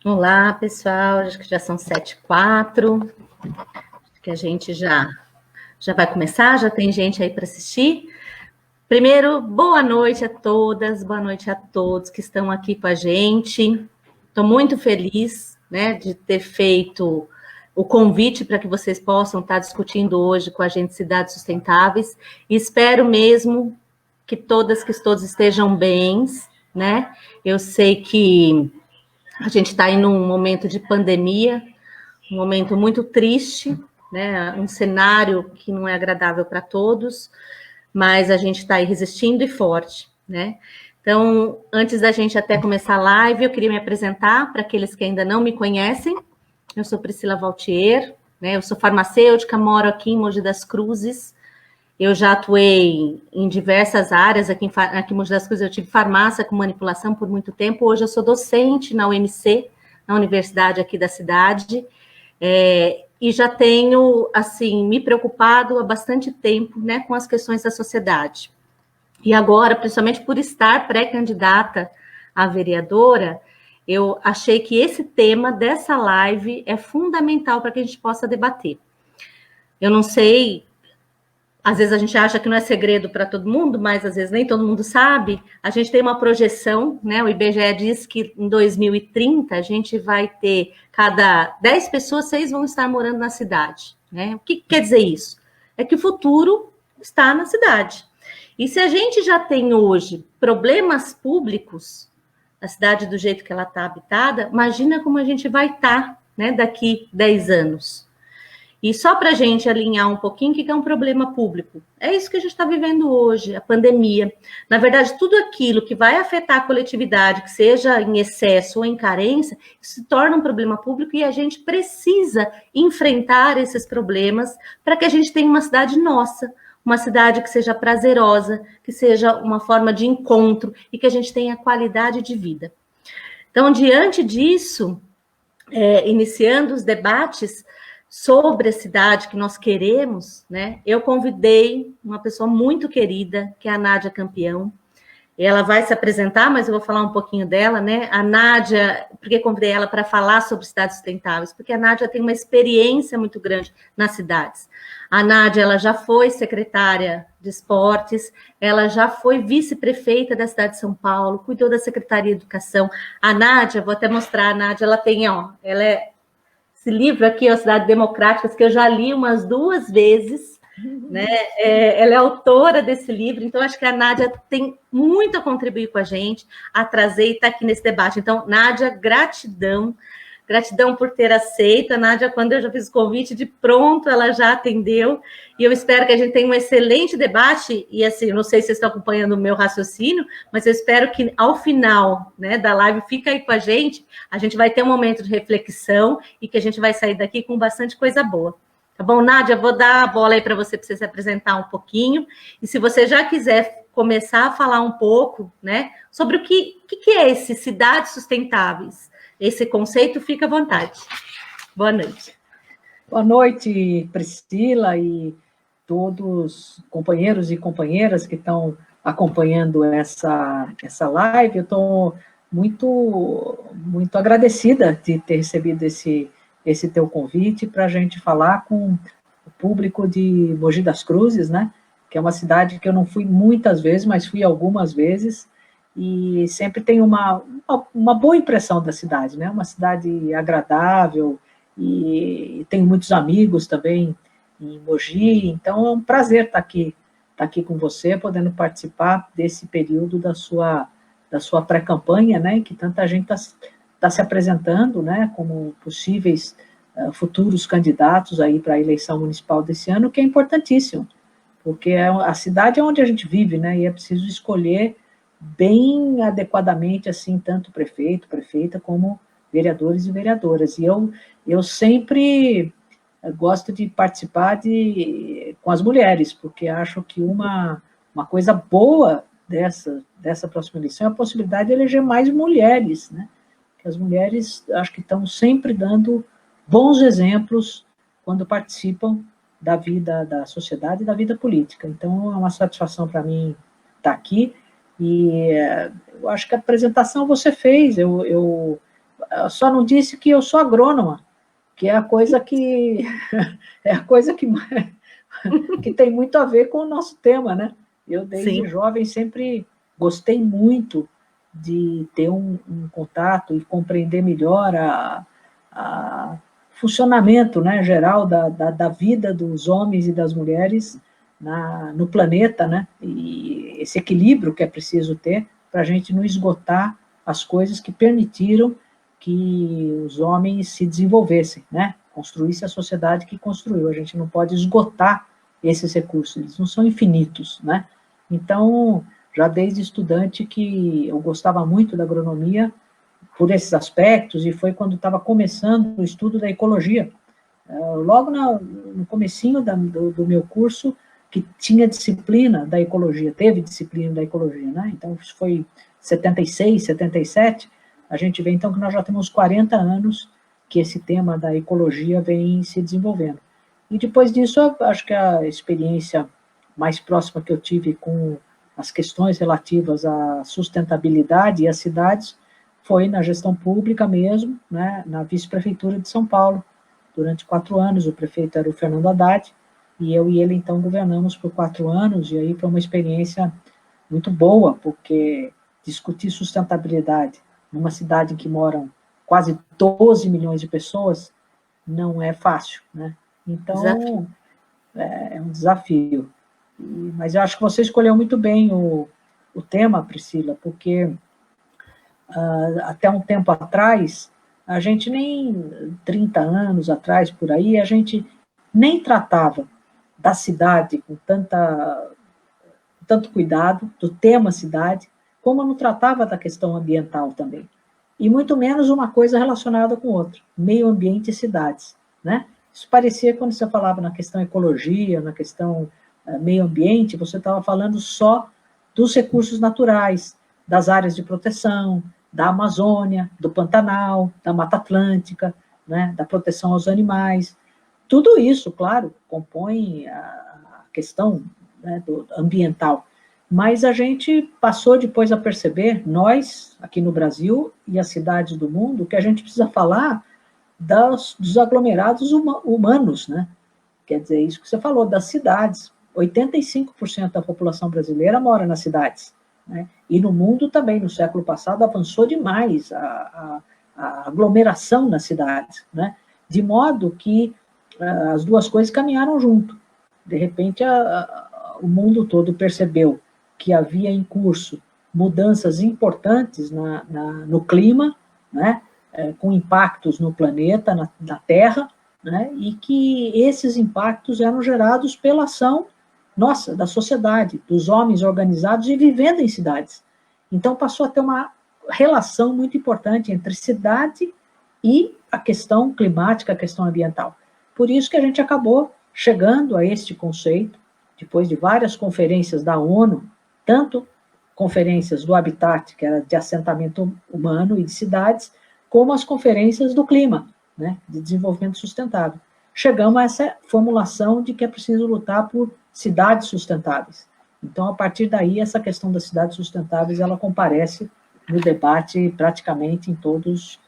Olá, pessoal, acho que já são 7h04, que a gente já vai começar, já tem gente aí para assistir. Primeiro, boa noite a todas, boa noite a todos que estão aqui com a gente. Estou muito feliz, né, de ter feito o convite para que vocês possam estar discutindo hoje com a gente cidades sustentáveis, e espero mesmo que todos estejam bem, né? Eu sei que a gente está aí num momento de pandemia, um momento muito triste, né? Um cenário que não é agradável para todos, mas a gente está aí resistindo e forte, né? Então, antes da gente até começar a live, eu queria me apresentar para aqueles que ainda não me conhecem. Eu sou Priscila Valtier, né? Eu sou farmacêutica, moro aqui em Mogi das Cruzes. Eu já atuei em diversas áreas, aqui em Mogi das Cruzes eu tive farmácia com manipulação por muito tempo, hoje eu sou docente na UMC, na universidade aqui da cidade, e já tenho, assim, me preocupado há bastante tempo, né, com as questões da sociedade. E agora, principalmente por estar pré-candidata a vereadora, eu achei que esse tema dessa live é fundamental para que a gente possa debater. Eu não sei, às vezes a gente acha que não é segredo para todo mundo, mas às vezes nem todo mundo sabe. A gente tem uma projeção, né? O IBGE diz que em 2030 a gente vai ter cada 10 pessoas, 6 vão estar morando na cidade, né? O que quer dizer isso? É que o futuro está na cidade. E se a gente já tem hoje problemas públicos, a cidade do jeito que ela está habitada, imagina como a gente vai estar, né, daqui 10 anos. E só para a gente alinhar um pouquinho, o que é um problema público? É isso que a gente está vivendo hoje, a pandemia. Na verdade, tudo aquilo que vai afetar a coletividade, que seja em excesso ou em carência, se torna um problema público e a gente precisa enfrentar esses problemas para que a gente tenha uma cidade nossa, uma cidade que seja prazerosa, que seja uma forma de encontro e que a gente tenha qualidade de vida. Então, diante disso, iniciando os debates sobre a cidade que nós queremos, né? Eu convidei uma pessoa muito querida, que é a Nádia Campeão. Ela vai se apresentar, mas eu vou falar um pouquinho dela, né? A Nádia, porque convidei ela para falar sobre cidades sustentáveis, porque a Nádia tem uma experiência muito grande nas cidades. A Nádia, ela já foi secretária de esportes, ela já foi vice-prefeita da cidade de São Paulo, cuidou da Secretaria de Educação. A Nádia, vou até mostrar, a Nádia, ela tem, ela é esse livro aqui, A Cidade Democrática, que eu já li umas 2 vezes, né? Ela é autora desse livro, então acho que a Nádia tem muito a contribuir com a gente, a trazer e estar aqui nesse debate. Então, Nádia, gratidão por ter aceito. A Nádia, quando eu já fiz o convite, de pronto ela já atendeu, e eu espero que a gente tenha um excelente debate, e assim, eu não sei se vocês estão acompanhando o meu raciocínio, mas eu espero que ao final, né, da live, fica aí com a gente vai ter um momento de reflexão, e que a gente vai sair daqui com bastante coisa boa. Tá bom, Nádia? Vou dar a bola aí para você se apresentar um pouquinho, e se você já quiser começar a falar um pouco, né, sobre o que é esse Cidades Sustentáveis, esse conceito, fica à vontade. Boa noite. Boa noite, Priscila e todos companheiros e companheiras que estão acompanhando essa live. Eu estou muito agradecida de ter recebido esse teu convite para a gente falar com o público de Mogi das Cruzes, né? Que é uma cidade que eu não fui muitas vezes, mas fui algumas vezes, e sempre tenho uma boa impressão da cidade, né? Uma cidade agradável, e tenho muitos amigos também em Mogi, então é um prazer estar aqui com você, podendo participar desse período da sua pré-campanha, né? Que tanta gente está se apresentando, né? Como possíveis futuros candidatos aí para a eleição municipal desse ano, que é importantíssimo, porque a cidade é onde a gente vive, né? E é preciso escolher bem adequadamente, assim, tanto prefeito, prefeita, como vereadores e vereadoras. E eu sempre gosto de participar com as mulheres, porque acho que uma coisa boa dessa próxima eleição é a possibilidade de eleger mais mulheres, né? Que as mulheres, acho que estão sempre dando bons exemplos quando participam da vida da sociedade e da vida política. Então, é uma satisfação para mim estar aqui. E eu acho que a apresentação você fez, só não disse que eu sou agrônoma, que é a coisa que é a coisa que tem muito a ver com o nosso tema, né? Eu, desde Sim. jovem, sempre gostei muito de ter um contato e compreender melhor a funcionamento, né, geral da vida dos homens e das mulheres no planeta, né? E esse equilíbrio que é preciso ter para a gente não esgotar as coisas que permitiram que os homens se desenvolvessem, né? Construísse a sociedade que construiu. A gente não pode esgotar esses recursos, eles não são infinitos, né? Então, já desde estudante que eu gostava muito da agronomia por esses aspectos, e foi quando estava começando o estudo da ecologia. Logo no comecinho do meu curso, que tinha disciplina da ecologia, teve disciplina da ecologia, né? Então, isso foi 76, 77, a gente vê então que nós já temos 40 anos que esse tema da ecologia vem se desenvolvendo. E depois disso, eu acho que a experiência mais próxima que eu tive com as questões relativas à sustentabilidade e às cidades foi na gestão pública mesmo, né, na vice-prefeitura de São Paulo. Durante 4 anos, o prefeito era o Fernando Haddad, e eu e ele, então, governamos por 4 anos, e aí foi uma experiência muito boa, porque discutir sustentabilidade numa cidade em que moram quase 12 milhões de pessoas não é fácil, né? Então, é um desafio. Mas eu acho que você escolheu muito bem o tema, Priscila, porque até um tempo atrás, a gente nem 30 anos atrás, por aí, a gente nem tratava da cidade com tanto cuidado, do tema cidade, como não tratava da questão ambiental também. E muito menos uma coisa relacionada com outra, meio ambiente e cidades, né? Isso parecia, quando você falava na questão ecologia, na questão meio ambiente, você estava falando só dos recursos naturais, das áreas de proteção, da Amazônia, do Pantanal, da Mata Atlântica, né, da proteção aos animais. Tudo isso, claro, compõe a questão, né, ambiental. Mas a gente passou depois a perceber, nós, aqui no Brasil e as cidades do mundo, que a gente precisa falar dos aglomerados humanos, né? Quer dizer, isso que você falou, das cidades. 85% da população brasileira mora nas cidades, né? E no mundo também, no século passado, avançou demais a aglomeração nas cidades, né? De modo que as duas coisas caminharam junto. De repente, o mundo todo percebeu que havia em curso mudanças importantes no clima, né? Com impactos no planeta, na Terra, né? E que esses impactos eram gerados pela ação nossa, da sociedade, dos homens organizados e vivendo em cidades. Então, passou a ter uma relação muito importante entre cidade e a questão climática, a questão ambiental. Por isso que a gente acabou chegando a este conceito, depois de várias conferências da ONU, tanto conferências do Habitat, que era de assentamento humano e de cidades, como as conferências do clima, né, de desenvolvimento sustentável. Chegamos a essa formulação de que é preciso lutar por cidades sustentáveis. Então, a partir daí, essa questão das cidades sustentáveis, ela comparece no debate praticamente em todos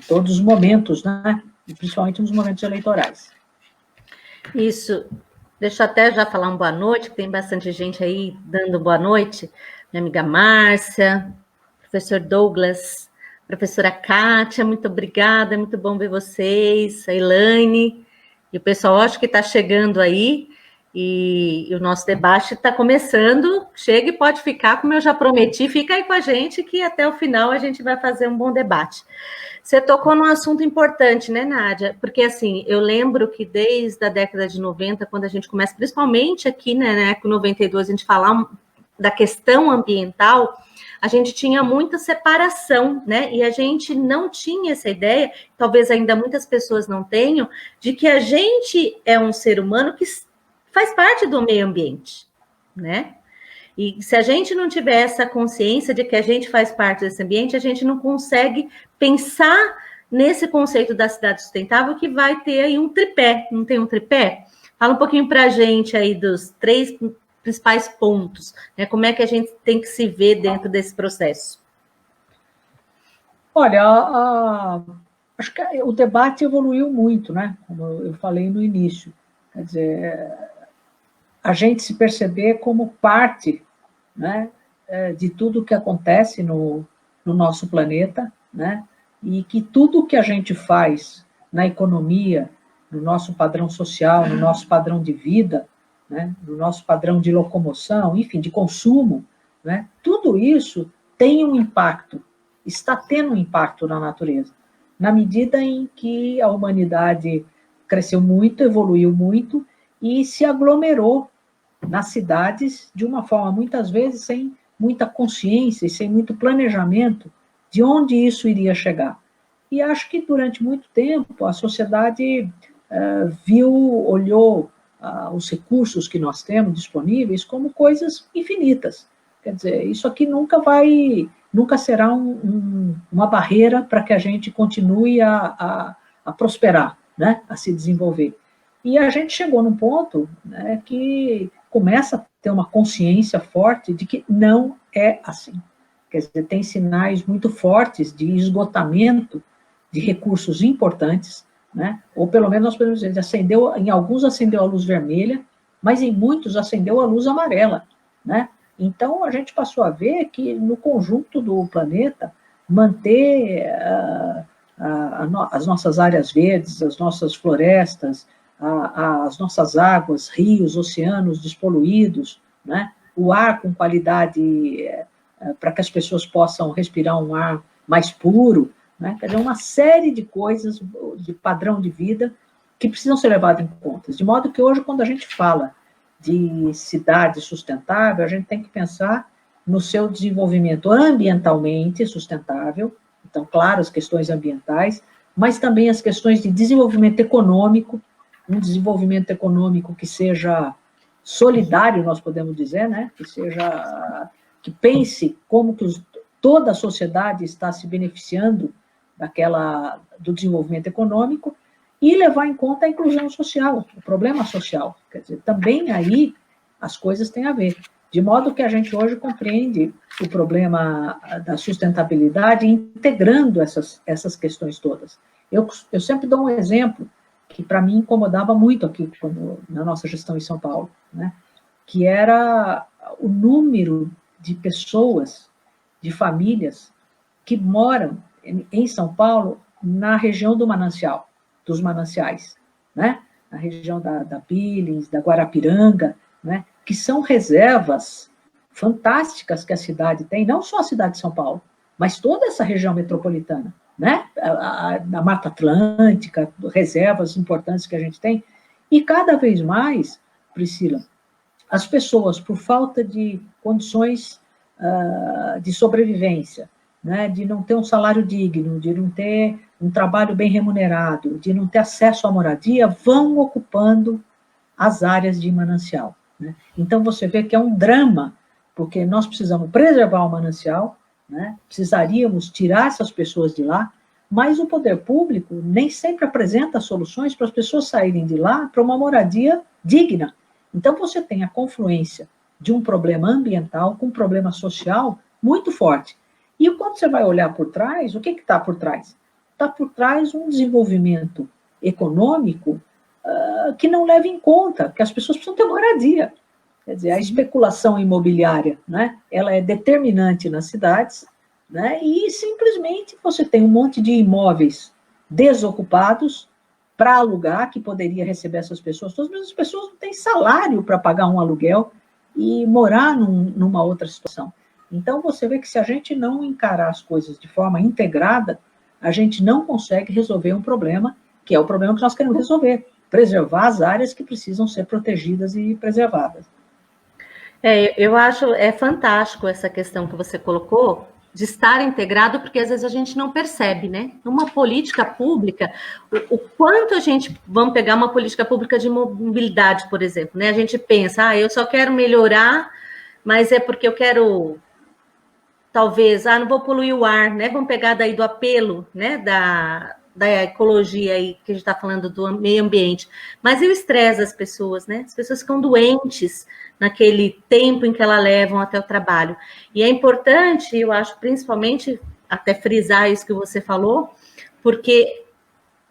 os momentos, né, e principalmente nos momentos eleitorais. Isso. Deixa eu até já falar uma boa noite, que tem bastante gente aí dando boa noite. Minha amiga Márcia, professor Douglas, professora Kátia, muito obrigada, é muito bom ver vocês, a Elaine, e o pessoal acho que está chegando aí, e o nosso debate está começando. Chega e pode ficar, como eu já prometi, fica aí com a gente, que até o final a gente vai fazer um bom debate. Você tocou num assunto importante, né, Nádia? Porque, assim, eu lembro que desde a década de 90, quando a gente começa, principalmente aqui, né, na Eco 92, a gente falar da questão ambiental, a gente tinha muita separação, né? E a gente não tinha essa ideia, talvez ainda muitas pessoas não tenham, de que a gente é um ser humano que faz parte do meio ambiente, né? E se a gente não tiver essa consciência de que a gente faz parte desse ambiente, a gente não consegue pensar nesse conceito da cidade sustentável, que vai ter aí um tripé. Não tem um tripé? Fala um pouquinho para a gente aí dos 3 principais pontos, né? Como é que a gente tem que se ver dentro desse processo? Olha, acho que o debate evoluiu muito, né? Como eu falei no início. Quer dizer, a gente se perceber como parte, né, de tudo que acontece no nosso planeta, né? E que tudo que a gente faz na economia, no nosso padrão social, no nosso padrão de vida, né, no nosso padrão de locomoção, enfim, de consumo, né, tudo isso tem um impacto, está tendo um impacto na natureza, na medida em que a humanidade cresceu muito, evoluiu muito e se aglomerou nas cidades de uma forma, muitas vezes, sem muita consciência e sem muito planejamento de onde isso iria chegar. E acho que durante muito tempo a sociedade olhou os recursos que nós temos disponíveis como coisas infinitas. Quer dizer, isso aqui nunca será uma barreira para que a gente continue a prosperar, né, a se desenvolver. E a gente chegou num ponto, né, que começa a ter uma consciência forte de que não é assim. Quer dizer, tem sinais muito fortes de esgotamento de recursos importantes, né? Ou pelo menos nós podemos dizer, em alguns acendeu a luz vermelha, mas em muitos acendeu a luz amarela, né? Então a gente passou a ver que no conjunto do planeta manter as nossas áreas verdes, as nossas florestas, as nossas águas, rios, oceanos despoluídos, né? O ar com qualidade para que as pessoas possam respirar um ar mais puro, né? Quer dizer, uma série de coisas de padrão de vida que precisam ser levadas em conta. De modo que hoje, quando a gente fala de cidade sustentável, a gente tem que pensar no seu desenvolvimento ambientalmente sustentável, então, claro, as questões ambientais, mas também as questões de desenvolvimento econômico, um desenvolvimento econômico que seja solidário, nós podemos dizer, né? Que pense como que toda a sociedade está se beneficiando do desenvolvimento econômico e levar em conta a inclusão social, o problema social. Quer dizer, também aí as coisas têm a ver. De modo que a gente hoje compreende o problema da sustentabilidade integrando essas questões todas. Eu sempre dou um exemplo que para mim incomodava muito aqui na nossa gestão em São Paulo, né? Que era o número de pessoas, de famílias que moram em São Paulo na região do manancial, dos mananciais, né? Na região da Billings, da Guarapiranga, né? Que são reservas fantásticas que a cidade tem, não só a cidade de São Paulo, mas toda essa região metropolitana, né? A Mata Atlântica, reservas importantes que a gente tem, e cada vez mais, Priscila, as pessoas, por falta de condições de sobrevivência, né, de não ter um salário digno, de não ter um trabalho bem remunerado, de não ter acesso à moradia, vão ocupando as áreas de manancial, né? Então, você vê que é um drama, porque nós precisamos preservar o manancial, né? Precisaríamos tirar essas pessoas de lá, mas o poder público nem sempre apresenta soluções para as pessoas saírem de lá para uma moradia digna. Então, você tem a confluência de um problema ambiental com um problema social muito forte. E quando você vai olhar por trás, o que está por trás? Está por trás um desenvolvimento econômico que não leva em conta que as pessoas precisam ter moradia. Quer dizer, a especulação imobiliária, né, ela é determinante nas cidades, né, e simplesmente você tem um monte de imóveis desocupados para alugar, que poderia receber essas pessoas todas, mas as pessoas não têm salário para pagar um aluguel e morar numa outra situação. Então, você vê que se a gente não encarar as coisas de forma integrada, a gente não consegue resolver um problema, que é o problema que nós queremos resolver, preservar as áreas que precisam ser protegidas e preservadas. Eu acho fantástico essa questão que você colocou, de estar integrado, porque às vezes a gente não percebe, né? Numa política pública, o quanto a gente, vamos pegar uma política pública de mobilidade, por exemplo, né? A gente pensa, eu só quero melhorar, mas é porque eu quero, talvez, não vou poluir o ar, né? Vamos pegar daí do apelo, né? Da ecologia aí, que a gente está falando do meio ambiente, mas e o estresse das pessoas, né? As pessoas ficam doentes naquele tempo em que elas levam até o trabalho. E é importante, eu acho, principalmente até frisar isso que você falou, porque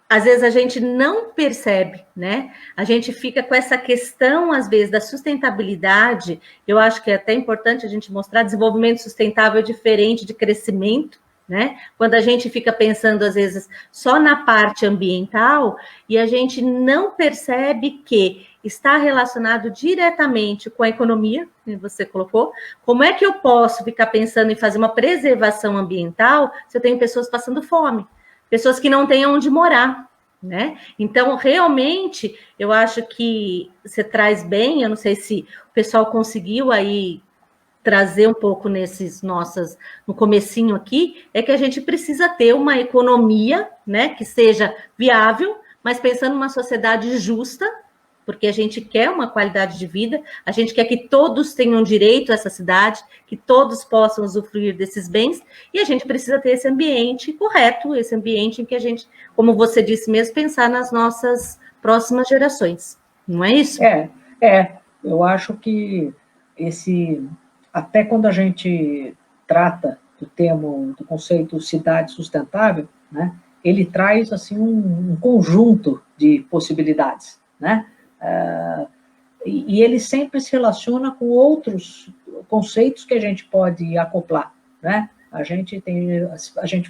às vezes a gente não percebe, né? A gente fica com essa questão, às vezes, da sustentabilidade. Eu acho que é até importante a gente mostrar desenvolvimento sustentável é diferente de crescimento, né? Quando a gente fica pensando, às vezes, só na parte ambiental e a gente não percebe que está relacionado diretamente com a economia, que você colocou. Como é que eu posso ficar pensando em fazer uma preservação ambiental se eu tenho pessoas passando fome? Pessoas que não têm onde morar, né? Então, realmente, eu acho que você traz bem, eu não sei se o pessoal conseguiu aí trazer um pouco no comecinho aqui, é que a gente precisa ter uma economia, né, que seja viável, mas pensando numa sociedade justa, porque a gente quer uma qualidade de vida, a gente quer que todos tenham direito a essa cidade, que todos possam usufruir desses bens, e a gente precisa ter esse ambiente correto, esse ambiente em que a gente, como você disse mesmo, pensar nas nossas próximas gerações. Não é isso? Eu acho que até quando a gente trata do conceito cidade sustentável, né, ele traz assim um conjunto de possibilidades, né? E ele sempre se relaciona com outros conceitos que a gente pode acoplar, né? A gente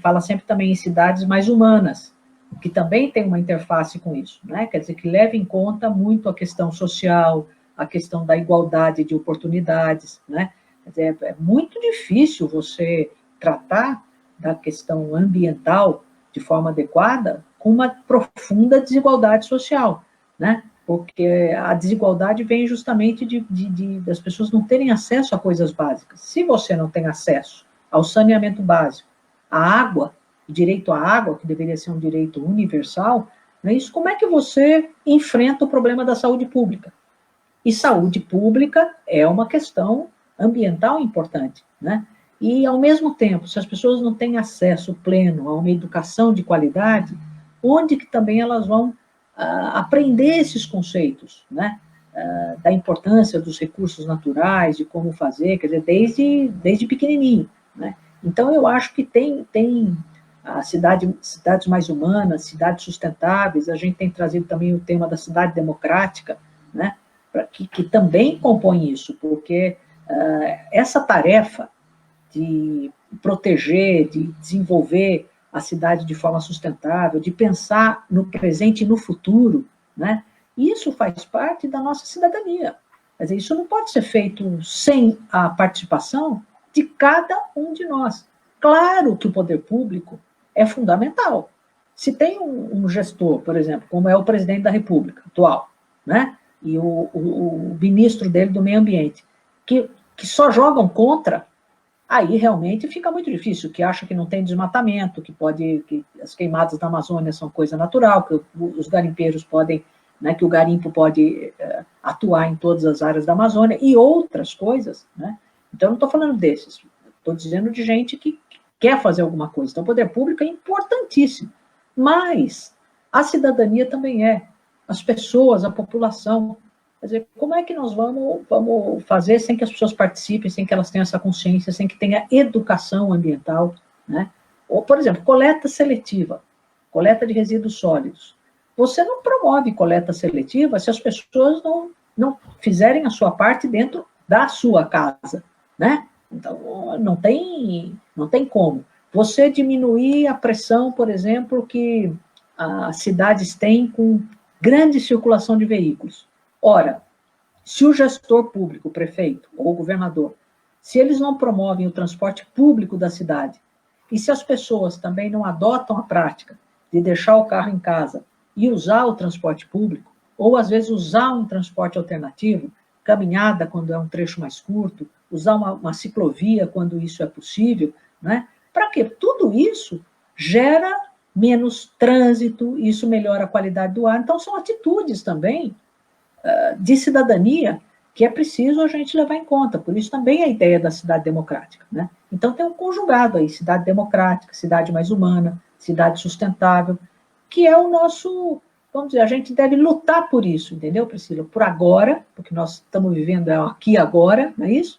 fala sempre também em cidades mais humanas, que também tem uma interface com isso, né? Quer dizer, que leva em conta muito a questão social, a questão da igualdade de oportunidades, né? Quer dizer, é muito difícil você tratar da questão ambiental de forma adequada com uma profunda desigualdade social, né? Porque a desigualdade vem justamente das pessoas não terem acesso a coisas básicas. Se você não tem acesso ao saneamento básico, à água, o direito à água, que deveria ser um direito universal, não é isso? Como é que você enfrenta o problema da saúde pública? E saúde pública é uma questão ambiental importante, né? E, ao mesmo tempo, se as pessoas não têm acesso pleno a uma educação de qualidade, onde que também elas vão aprender esses conceitos, né? Da importância dos recursos naturais, de como fazer, quer dizer, desde pequenininho, né? Então, eu acho que tem cidades mais humanas, cidades sustentáveis, a gente tem trazido também o tema da cidade democrática, né? Que também compõe isso, porque essa tarefa de proteger, de desenvolver a cidade de forma sustentável, de pensar no presente e no futuro, né? Isso faz parte da nossa cidadania. Quer dizer, isso não pode ser feito sem a participação de cada um de nós. Claro que o poder público é fundamental. Se tem um gestor, por exemplo, como é o presidente da República atual, né? E o ministro dele do meio ambiente, que só jogam contra, aí realmente fica muito difícil, que acha que não tem desmatamento, que as queimadas da Amazônia são coisa natural, que os garimpeiros podem, né, que o garimpo pode atuar em todas as áreas da Amazônia, e outras coisas, né? Então, eu não estou falando desses, estou dizendo de gente que quer fazer alguma coisa. Então, o poder público é importantíssimo, mas a cidadania também as pessoas, a população. Quer dizer, como é que nós vamos fazer sem que as pessoas participem, sem que elas tenham essa consciência, sem que tenha educação ambiental, né? Ou, por exemplo, coleta seletiva, coleta de resíduos sólidos. Você não promove coleta seletiva se as pessoas não fizerem a sua parte dentro da sua casa, né? Então, não tem como. Você diminuir a pressão, por exemplo, que as cidades têm com grande circulação de veículos. Ora, se o gestor público, o prefeito ou o governador, se eles não promovem o transporte público da cidade, e se as pessoas também não adotam a prática de deixar o carro em casa e usar o transporte público, ou às vezes usar um transporte alternativo, caminhada quando é um trecho mais curto, usar uma ciclovia quando isso é possível, né? Para quê? Tudo isso gera menos trânsito, isso melhora a qualidade do ar. Então, são atitudes também de cidadania que é preciso a gente levar em conta. Por isso também a ideia da cidade democrática, né? Então, tem um conjugado aí, cidade democrática, cidade mais humana, cidade sustentável, que é o nosso, vamos dizer, a gente deve lutar por isso, entendeu, Priscila? Por agora, porque nós estamos vivendo aqui agora, não é isso?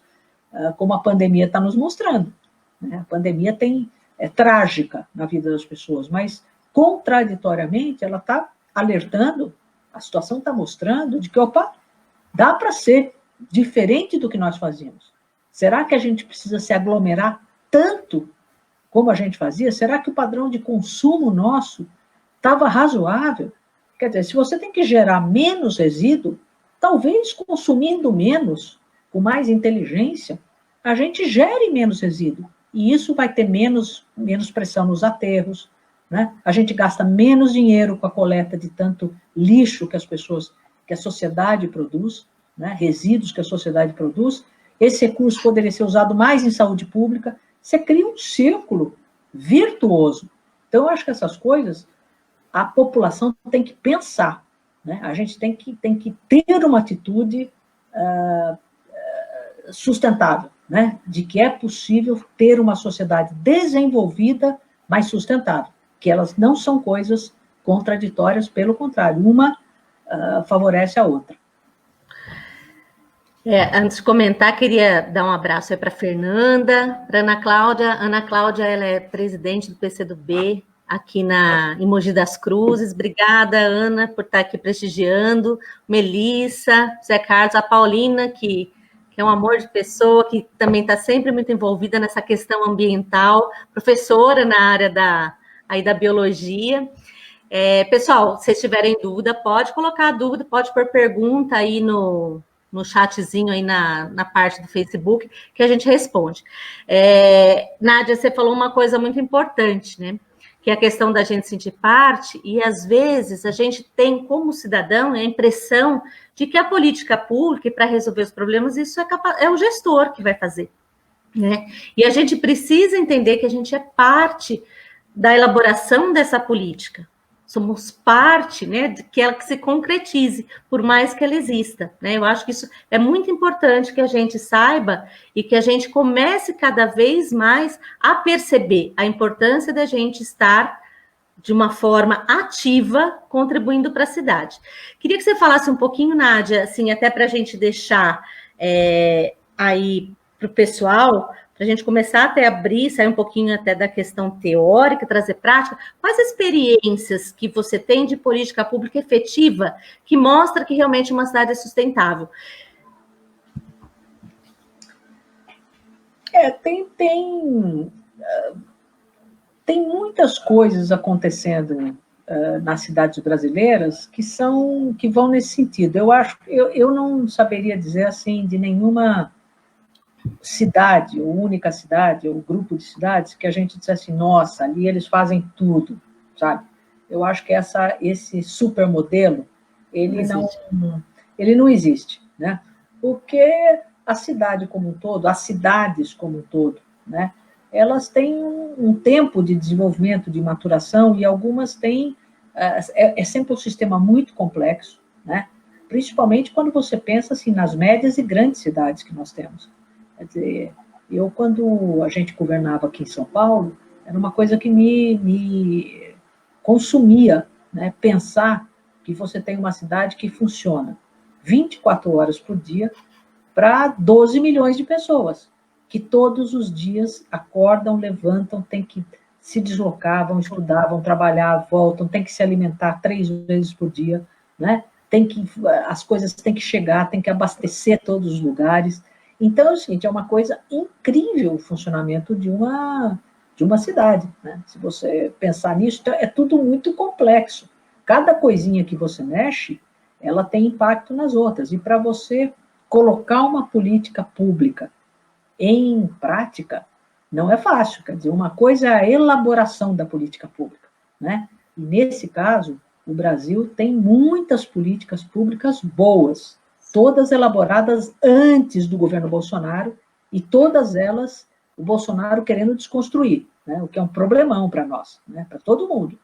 Como a pandemia está nos mostrando, né? A pandemia tem trágica na vida das pessoas, mas, contraditoriamente, ela está alertando, a situação está mostrando de que, opa, dá para ser diferente do que nós fazíamos. Será que a gente precisa se aglomerar tanto como a gente fazia? Será que o padrão de consumo nosso estava razoável? Quer dizer, se você tem que gerar menos resíduo, talvez consumindo menos, com mais inteligência, a gente gere menos resíduo. E isso vai ter menos pressão nos aterros, né? A gente gasta menos dinheiro com a coleta de tanto lixo que a sociedade produz, né? Resíduos que a sociedade produz. Esse recurso poderia ser usado mais em saúde pública. Você cria um círculo virtuoso. Então, eu acho que essas coisas a população tem que pensar, né? A gente tem que ter uma atitude sustentável, né? De que é possível ter uma sociedade desenvolvida, mas sustentável, que elas não são coisas contraditórias, pelo contrário, uma favorece a outra. Antes de comentar, queria dar um abraço aí para a Fernanda, para a Ana Cláudia. Ana Cláudia, ela é presidente do PCdoB aqui em Mogi das Cruzes. Obrigada, Ana, por estar aqui prestigiando. Melissa, Zé Carlos, a Paulina, que é um amor de pessoa, que também está sempre muito envolvida nessa questão ambiental, professora na área da biologia. Pessoal, se vocês tiverem dúvida, pode colocar a dúvida, pode pôr pergunta aí no chatzinho aí na parte do Facebook, que a gente responde. Nádia, você falou uma coisa muito importante, né? Que é a questão da gente sentir parte, e às vezes a gente tem, como cidadão, a impressão de que a política pública, para resolver os problemas, isso é o gestor que vai fazer, né? E a gente precisa entender que a gente é parte da elaboração dessa política. Somos parte, né, de que ela se concretize, por mais que ela exista, né? Eu acho que isso é muito importante que a gente saiba e que a gente comece cada vez mais a perceber a importância da gente estar de uma forma ativa contribuindo para a cidade. Queria que você falasse um pouquinho, Nádia, assim, até para a gente deixar aí para o pessoal, para a gente começar até a abrir, sair um pouquinho até da questão teórica, trazer prática. Quais experiências que você tem de política pública efetiva que mostra que realmente uma cidade é sustentável? Tem muitas coisas acontecendo nas cidades brasileiras que vão nesse sentido. Eu não saberia dizer assim de nenhuma cidade, ou única cidade, ou grupo de cidades, que a gente dissesse assim, nossa, ali eles fazem tudo, sabe? Eu acho que esse supermodelo, ele não existe, né? Porque a cidade como um todo, as cidades como um todo, né? Elas têm um tempo de desenvolvimento, de maturação, e algumas têm... É sempre um sistema muito complexo, né? Principalmente quando você pensa assim, nas médias e grandes cidades que nós temos. Quer dizer, quando a gente governava aqui em São Paulo, era uma coisa que me consumia, né? Pensar que você tem uma cidade que funciona 24 horas por dia para 12 milhões de pessoas, que todos os dias acordam, levantam, tem que se deslocar, vão estudar, vão trabalhar, voltam, tem que se alimentar 3 vezes por dia, né? As coisas têm que chegar, tem que abastecer todos os lugares. Então, é o seguinte, é uma coisa incrível o funcionamento de uma cidade, né? Se você pensar nisso, é tudo muito complexo. Cada coisinha que você mexe, ela tem impacto nas outras. E para você colocar uma política pública em prática, não é fácil. Quer dizer, uma coisa é a elaboração da política pública, né? E, nesse caso, o Brasil tem muitas políticas públicas boas, todas elaboradas antes do governo Bolsonaro, e todas elas, o Bolsonaro querendo desconstruir, né? O que é um problemão para nós, né? Para todo mundo.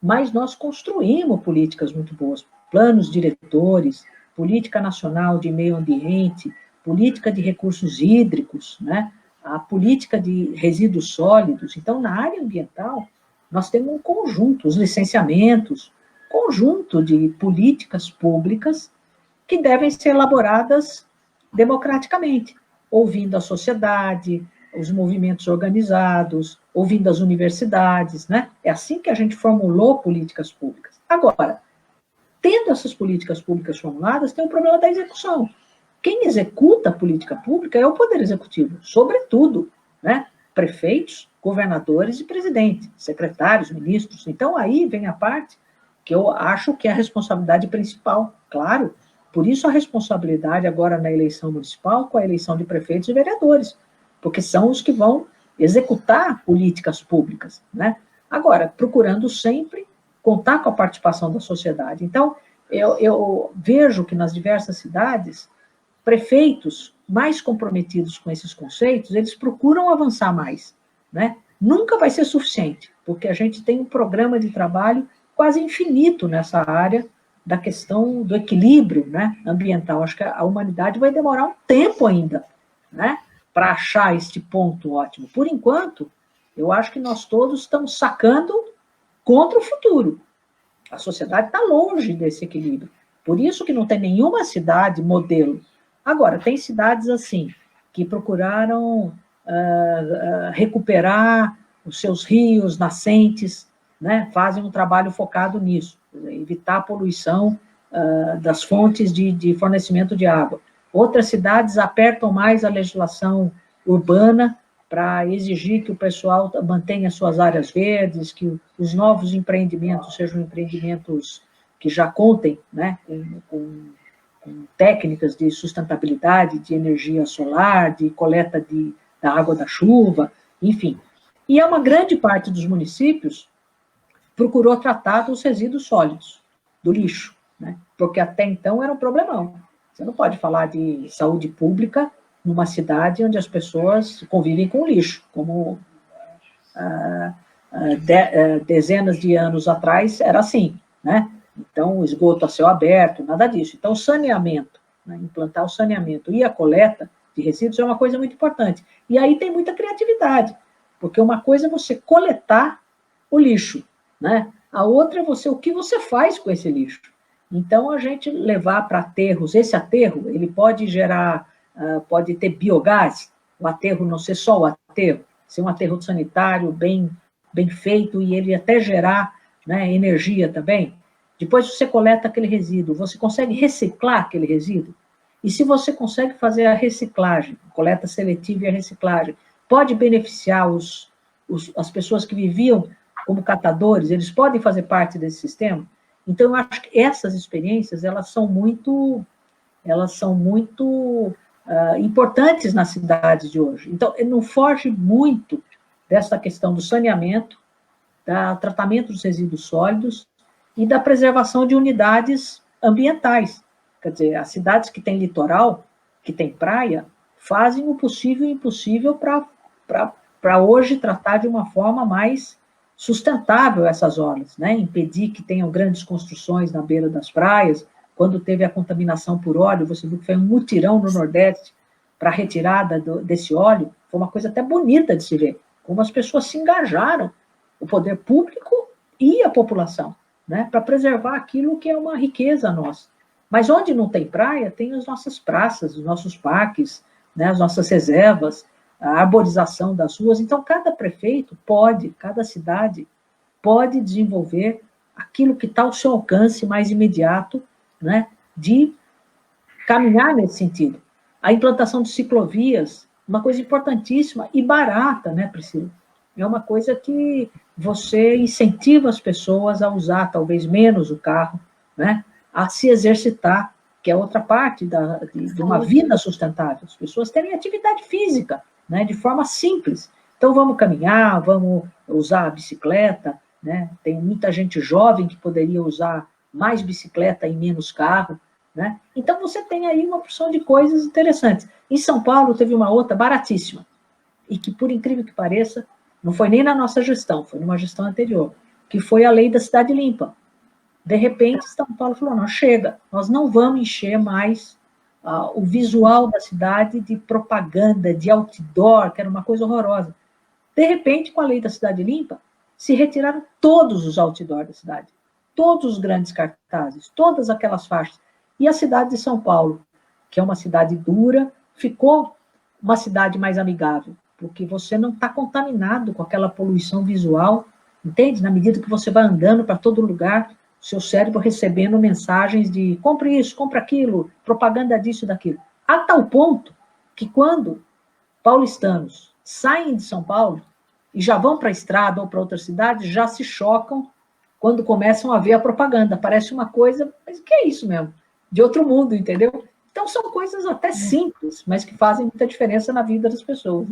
Mas nós construímos políticas muito boas, planos diretores, política nacional de meio ambiente, política de recursos hídricos, né? A política de resíduos sólidos. Então, na área ambiental, nós temos um conjunto, os licenciamentos, conjunto de políticas públicas que devem ser elaboradas democraticamente, ouvindo a sociedade, os movimentos organizados, ouvindo as universidades, né? É assim que a gente formulou políticas públicas. Agora, tendo essas políticas públicas formuladas, tem o problema da execução. Quem executa a política pública é o Poder Executivo, sobretudo, né? Prefeitos, governadores e presidentes, secretários, ministros. Então, aí vem a parte que eu acho que é a responsabilidade principal, claro. Por isso, a responsabilidade agora na eleição municipal com a eleição de prefeitos e vereadores, porque são os que vão executar políticas públicas, né? Agora, procurando sempre contar com a participação da sociedade. Então, eu vejo que nas diversas cidades, prefeitos mais comprometidos com esses conceitos, eles procuram avançar mais, né? Nunca vai ser suficiente, porque a gente tem um programa de trabalho quase infinito nessa área da questão do equilíbrio, né, ambiental. Acho que a humanidade vai demorar um tempo ainda, né, para achar este ponto ótimo. Por enquanto, eu acho que nós todos estamos sacando contra o futuro. A sociedade está longe desse equilíbrio. Por isso que não tem nenhuma cidade modelo. Agora, tem cidades assim, que procuraram recuperar os seus rios, nascentes, né, fazem um trabalho focado nisso, evitar a poluição das fontes de fornecimento de água. Outras cidades apertam mais a legislação urbana para exigir que o pessoal mantenha suas áreas verdes, que os novos empreendimentos sejam empreendimentos que já contem, né, com técnicas de sustentabilidade, de energia solar, de coleta da água da chuva, enfim. E uma grande parte dos municípios procurou tratar dos resíduos sólidos, do lixo, né? Porque até então era um problemão. Você não pode falar de saúde pública numa cidade onde as pessoas convivem com lixo, como dezenas de anos atrás era assim, né? Então, o esgoto a céu aberto, nada disso. Então, o saneamento, né? Implantar o saneamento e a coleta de resíduos é uma coisa muito importante. E aí tem muita criatividade, porque uma coisa é você coletar o lixo, né? A outra é o que você faz com esse lixo. Então, a gente levar para aterros, esse aterro, ele pode gerar, pode ter biogás, o aterro não ser só o aterro, ser um aterro sanitário bem feito e ele até gerar, né, energia também. Depois você coleta aquele resíduo, você consegue reciclar aquele resíduo? E se você consegue fazer a reciclagem, coleta seletiva e a reciclagem, pode beneficiar as pessoas que viviam como catadores, eles podem fazer parte desse sistema? Então, eu acho que essas experiências, elas são muito importantes nas cidades de hoje. Então, não foge muito dessa questão do saneamento, do tratamento dos resíduos sólidos e da preservação de unidades ambientais. Quer dizer, as cidades que têm litoral, que têm praia, fazem o possível e o impossível para hoje tratar de uma forma mais sustentável essas orlas, né? Impedir que tenham grandes construções na beira das praias. Quando teve a contaminação por óleo, você viu que foi um mutirão no Nordeste para a retirada desse óleo, foi uma coisa até bonita de se ver, como as pessoas se engajaram, o poder público e a população, né, para preservar aquilo que é uma riqueza nossa. Mas onde não tem praia, tem as nossas praças, os nossos parques, né, as nossas reservas, a arborização das ruas. Então, cada prefeito cada cidade pode desenvolver aquilo que está ao seu alcance mais imediato, né, de caminhar nesse sentido. A implantação de ciclovias, uma coisa importantíssima e barata, né, Priscila? É uma coisa que você incentiva as pessoas a usar talvez menos o carro, né, a se exercitar, que é outra parte de uma vida sustentável. As pessoas terem atividade física, né, de forma simples. Então, vamos caminhar, vamos usar a bicicleta, né? Tem muita gente jovem que poderia usar mais bicicleta e menos carro, né? Então, você tem aí uma porção de coisas interessantes. Em São Paulo, teve uma outra baratíssima, e que, por incrível que pareça, não foi nem na nossa gestão, foi numa gestão anterior, que foi a lei da cidade limpa. De repente, São Paulo falou, não, chega, nós não vamos encher mais o visual da cidade de propaganda, de outdoor, que era uma coisa horrorosa. De repente, com a lei da cidade limpa, se retiraram todos os outdoors da cidade, todos os grandes cartazes, todas aquelas faixas. E a cidade de São Paulo, que é uma cidade dura, ficou uma cidade mais amigável, porque você não está contaminado com aquela poluição visual, entende? Na medida que você vai andando para todo lugar, seu cérebro recebendo mensagens de compre isso, compre aquilo, propaganda disso e daquilo. A tal ponto que quando paulistanos saem de São Paulo e já vão para a estrada ou para outras cidades, já se chocam quando começam a ver a propaganda. Parece uma coisa, mas o que é isso mesmo? De outro mundo, entendeu? Então, são coisas até simples, mas que fazem muita diferença na vida das pessoas.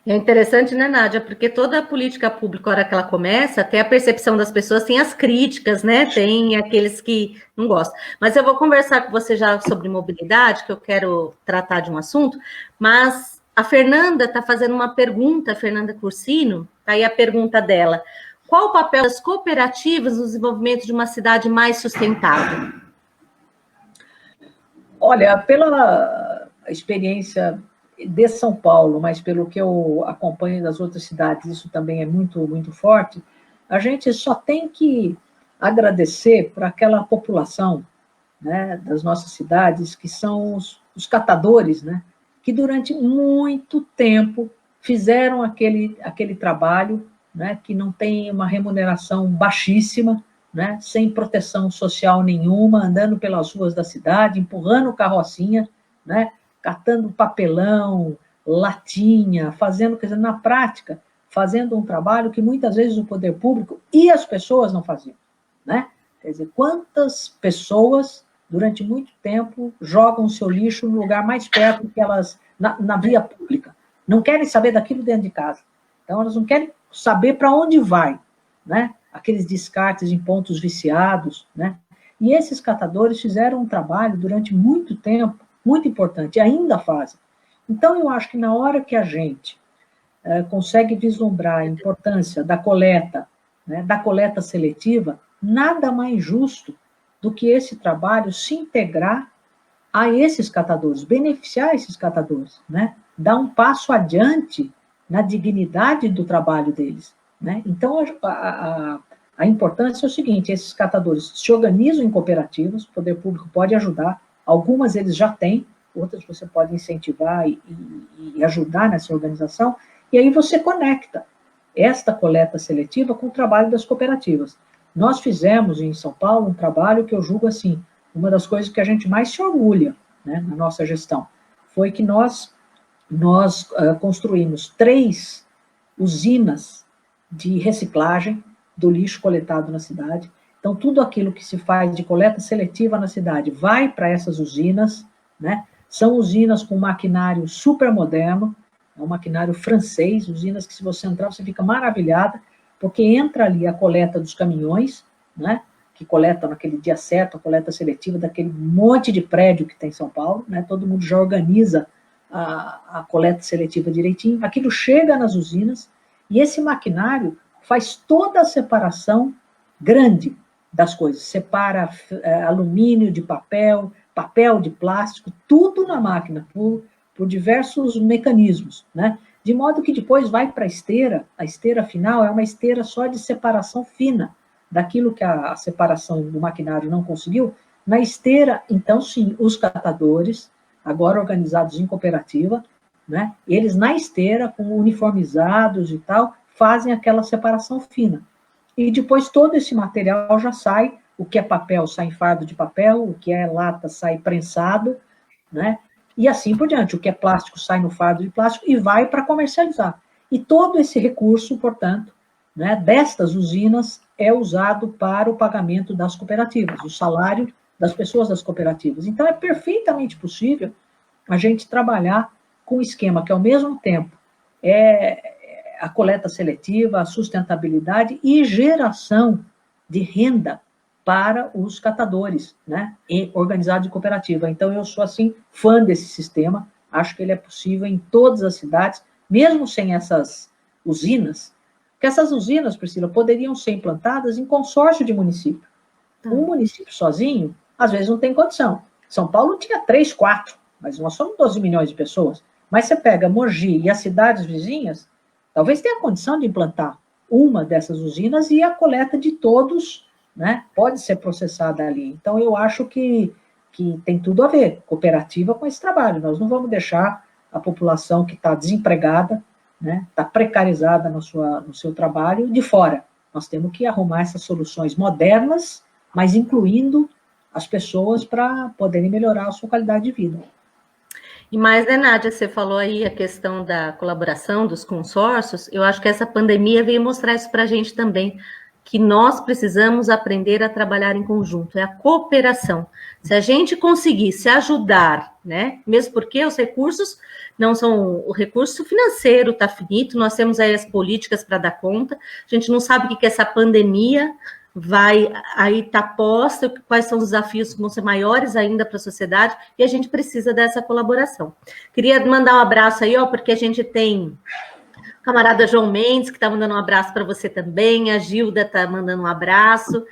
É interessante, né, Nádia? Porque toda a política pública, na hora que ela começa, tem a percepção das pessoas, tem as críticas, né? Tem aqueles que não gostam. Mas eu vou conversar com você já sobre mobilidade, que eu quero tratar de um assunto, mas a Fernanda está fazendo uma pergunta, a Fernanda Cursino, tá aí a pergunta dela. Qual o papel das cooperativas no desenvolvimento de uma cidade mais sustentável? Olha, pela experiência de São Paulo, mas pelo que eu acompanho das outras cidades, isso também é muito, muito forte, a gente só tem que agradecer para aquela população, né, das nossas cidades, que são os catadores, né, que durante muito tempo fizeram aquele trabalho, né, que não tem uma remuneração baixíssima, né, sem proteção social nenhuma, andando pelas ruas da cidade, empurrando carrocinha, né, catando papelão, latinha, fazendo, quer dizer, na prática, fazendo um trabalho que muitas vezes o poder público e as pessoas não faziam, né? Quer dizer, quantas pessoas, durante muito tempo, jogam o seu lixo no lugar mais perto que elas, na via pública, não querem saber daquilo dentro de casa. Então, elas não querem saber para onde vai, né? Aqueles descartes em pontos viciados, né? E esses catadores fizeram um trabalho durante muito tempo, muito importante, e ainda fazem. Então, eu acho que na hora que a gente consegue vislumbrar a importância da coleta, né, da coleta seletiva, nada mais justo do que esse trabalho se integrar a esses catadores, beneficiar esses catadores, né? Dar um passo adiante na dignidade do trabalho deles, né? Então, a importância é o seguinte, esses catadores se organizam em cooperativas, o poder público pode ajudar, algumas eles já têm, outras você pode incentivar e ajudar nessa organização, e aí você conecta esta coleta seletiva com o trabalho das cooperativas. Nós fizemos em São Paulo um trabalho que eu julgo assim, uma das coisas que a gente mais se orgulha, né, na nossa gestão, foi que nós construímos 3 usinas de reciclagem do lixo coletado na cidade. Então, tudo aquilo que se faz de coleta seletiva na cidade vai para essas usinas, né? São usinas com maquinário super moderno, é um maquinário francês, usinas que se você entrar, você fica maravilhada, porque entra ali a coleta dos caminhões, né? Que coletam naquele dia certo, a coleta seletiva daquele monte de prédio que tem em São Paulo, né? Todo mundo já organiza a coleta seletiva direitinho, aquilo chega nas usinas, e esse maquinário faz toda a separação grande das coisas, separa alumínio de papel, papel de plástico, tudo na máquina, por diversos mecanismos, né? De modo que depois vai para a esteira final é uma esteira só de separação fina, daquilo que a separação do maquinário não conseguiu, na esteira, então sim, os catadores, agora organizados em cooperativa, né? Eles na esteira, com uniformizados e tal, fazem aquela separação fina. E depois todo esse material já sai, o que é papel sai em fardo de papel, o que é lata sai prensado, né? E assim por diante, o que é plástico sai no fardo de plástico e vai para comercializar. E todo esse recurso, portanto, né, destas usinas é usado para o pagamento das cooperativas, o salário das pessoas das cooperativas. Então, é perfeitamente possível a gente trabalhar com um esquema que, ao mesmo tempo, é a coleta seletiva, a sustentabilidade e geração de renda para os catadores, né, organizados em cooperativa. Então, eu sou, assim, fã desse sistema, acho que ele é possível em todas as cidades, mesmo sem essas usinas, porque essas usinas, Priscila, poderiam ser implantadas em consórcio de município. Um município sozinho, às vezes, não tem condição. São Paulo tinha 3, 4, mas nós somos 12 milhões de pessoas. Mas você pega Mogi e as cidades vizinhas, talvez tenha condição de implantar uma dessas usinas e a coleta de todos, né, pode ser processada ali. Então, eu acho que tem tudo a ver, cooperativa com esse trabalho. Nós não vamos deixar a população que está desempregada, né, está precarizada no seu trabalho de fora. Nós temos que arrumar essas soluções modernas, mas incluindo as pessoas para poderem melhorar a sua qualidade de vida. E mais, né, Nádia, você falou aí a questão da colaboração dos consórcios. Eu acho que essa pandemia veio mostrar isso para a gente também, que nós precisamos aprender a trabalhar em conjunto, é a cooperação. Se a gente conseguir se ajudar, né, mesmo porque os recursos não são, o recurso financeiro está finito, nós temos aí as políticas para dar conta, a gente não sabe o que essa pandemia vai aí estar posta, quais são os desafios que vão ser maiores ainda para a sociedade, e a gente precisa dessa colaboração. Queria mandar um abraço aí, ó, porque a gente tem o camarada João Mendes, que está mandando um abraço para você também, a Gilda está mandando um abraço,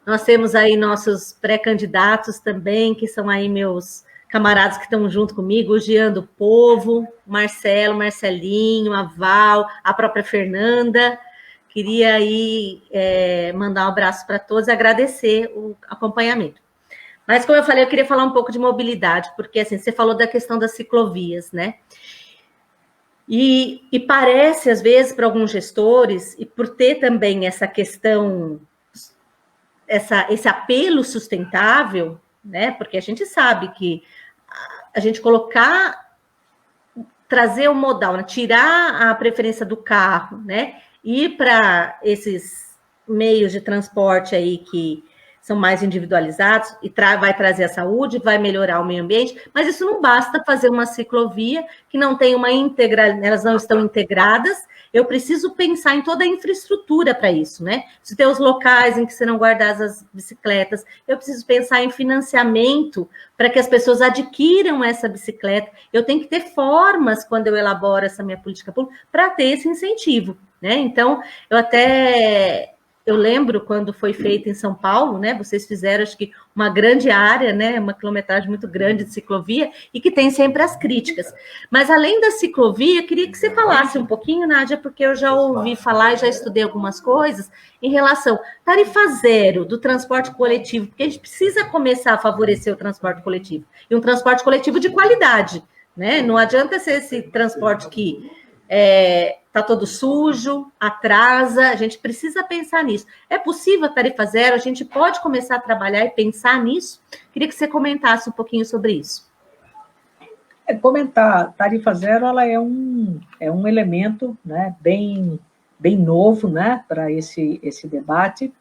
nós temos aí nossos pré-candidatos também, que são aí meus camaradas que estão junto comigo, o Jean do Povo, Marcelo, Marcelinho, a Val, a própria Fernanda. Queria aí mandar um abraço para todos e agradecer o acompanhamento. Mas, como eu falei, eu queria falar um pouco de mobilidade, porque assim, você falou da questão das ciclovias, né? E parece, às vezes, para alguns gestores, e por ter também essa questão, esse apelo sustentável, né? Porque a gente sabe que a gente trazer o modal, né? Tirar a preferência do carro, né? Ir para esses meios de transporte aí que são mais individualizados e vai trazer a saúde, vai melhorar o meio ambiente, mas isso não basta fazer uma ciclovia que não tem uma elas não estão integradas. Eu preciso pensar em toda a infraestrutura para isso, né? Se tem os locais em que serão guardadas as bicicletas, eu preciso pensar em financiamento para que as pessoas adquiram essa bicicleta. Eu tenho que ter formas, quando eu elaboro essa minha política pública, para ter esse incentivo, né? Então, eu lembro quando foi feito em São Paulo, né? Vocês fizeram, acho que, uma grande área, né? Uma quilometragem muito grande de ciclovia e que tem sempre as críticas. Mas, além da ciclovia, queria que você falasse um pouquinho, Nádia, porque eu já ouvi falar e já estudei algumas coisas em relação à tarifa zero do transporte coletivo, porque a gente precisa começar a favorecer o transporte coletivo. E um transporte coletivo de qualidade, né? Não adianta ser esse transporte que está todo sujo, atrasa, a gente precisa pensar nisso. É possível a tarifa zero? A gente pode começar a trabalhar e pensar nisso? Queria que você comentasse um pouquinho sobre isso. Comentar, tarifa zero, ela é um elemento, né, bem novo, né, para esse debate,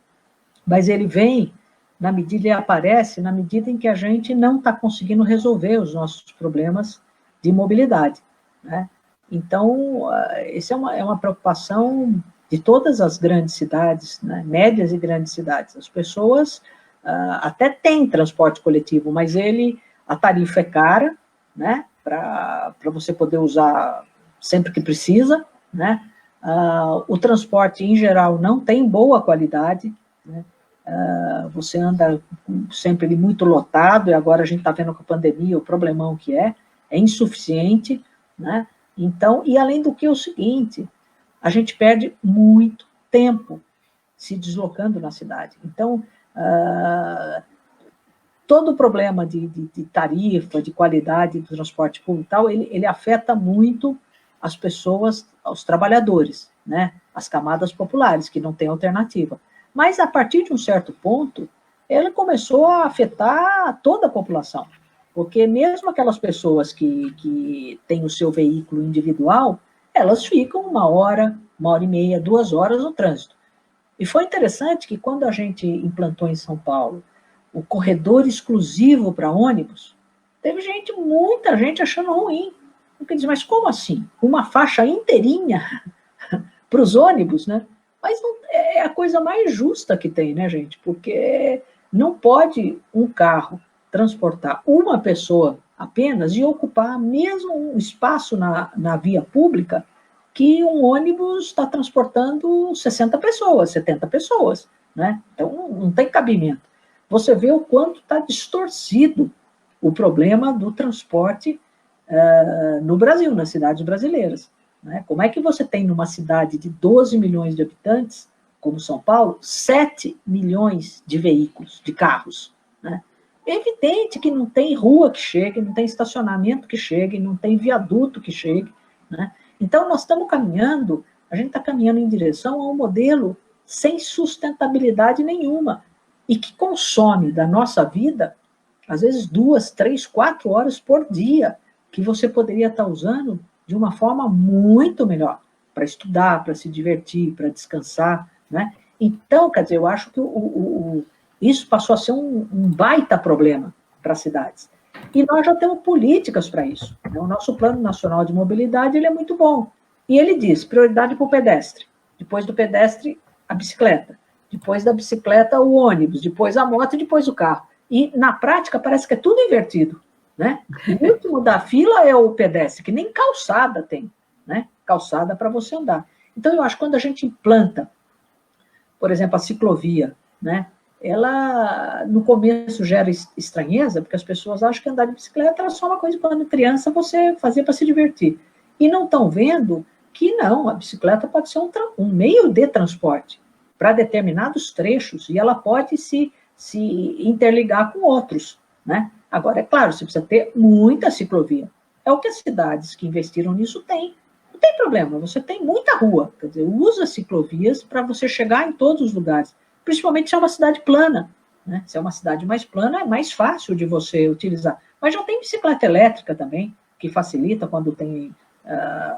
mas ele vem, ele aparece na medida em que a gente não está conseguindo resolver os nossos problemas de mobilidade, né? Então, essa é uma preocupação de todas as grandes cidades, né, médias e grandes cidades. As pessoas até têm transporte coletivo, mas a tarifa é cara, né, para você poder usar sempre que precisa, né? O transporte, em geral, não tem boa qualidade, né? Você anda sempre muito lotado, e agora a gente está vendo com a pandemia o problemão que é insuficiente, né? Então, e além do que é o seguinte, a gente perde muito tempo se deslocando na cidade. Então, todo o problema de tarifa, de qualidade do transporte público e tal, ele afeta muito as pessoas, os trabalhadores, né? As camadas populares, que não têm alternativa. Mas, a partir de um certo ponto, ela começou a afetar toda a população. Porque mesmo aquelas pessoas que têm o seu veículo individual, elas ficam 1 hora, 1h30, 2 horas no trânsito. E foi interessante que quando a gente implantou em São Paulo o corredor exclusivo para ônibus, teve muita gente achando ruim. Porque diz, mas como assim? Uma faixa inteirinha para os ônibus, né? Mas não, é a coisa mais justa que tem, né, gente? Porque não pode um carro transportar uma pessoa apenas e ocupar mesmo um espaço na via pública que um ônibus está transportando 60 pessoas, 70 pessoas, né? Então, não tem cabimento. Você vê o quanto está distorcido o problema do transporte no Brasil, nas cidades brasileiras, né? Como é que você tem numa cidade de 12 milhões de habitantes, como São Paulo, 7 milhões de veículos, de carros, né? É evidente que não tem rua que chegue, não tem estacionamento que chegue, não tem viaduto que chegue, né? Então, nós estamos caminhando, a gente está caminhando em direção a um modelo sem sustentabilidade nenhuma, e que consome da nossa vida, às vezes 2, 3, 4 horas por dia, que você poderia estar usando de uma forma muito melhor, para estudar, para se divertir, para descansar, né? Então, quer dizer, eu acho que isso passou a ser um baita problema para as cidades. E nós já temos políticas para isso, né? O nosso Plano Nacional de Mobilidade, ele é muito bom. E ele diz, prioridade para o pedestre. Depois do pedestre, a bicicleta. Depois da bicicleta, o ônibus. Depois a moto e depois o carro. E, na prática, parece que é tudo invertido, né? O último da fila é o pedestre, que nem calçada tem, né? Calçada para você andar. Então, eu acho que quando a gente implanta, por exemplo, a ciclovia, né? Ela, no começo, gera estranheza, porque as pessoas acham que andar de bicicleta era só uma coisa quando criança você fazia para se divertir. E não estão vendo que não, a bicicleta pode ser um meio de transporte para determinados trechos, e ela pode se interligar com outros, né? Agora, é claro, você precisa ter muita ciclovia. É o que as cidades que investiram nisso têm. Não tem problema, você tem muita rua, quer dizer, usa ciclovias para você chegar em todos os lugares, principalmente se é uma cidade plana, né? Se é uma cidade mais plana, é mais fácil de você utilizar. Mas já tem bicicleta elétrica também, que facilita quando tem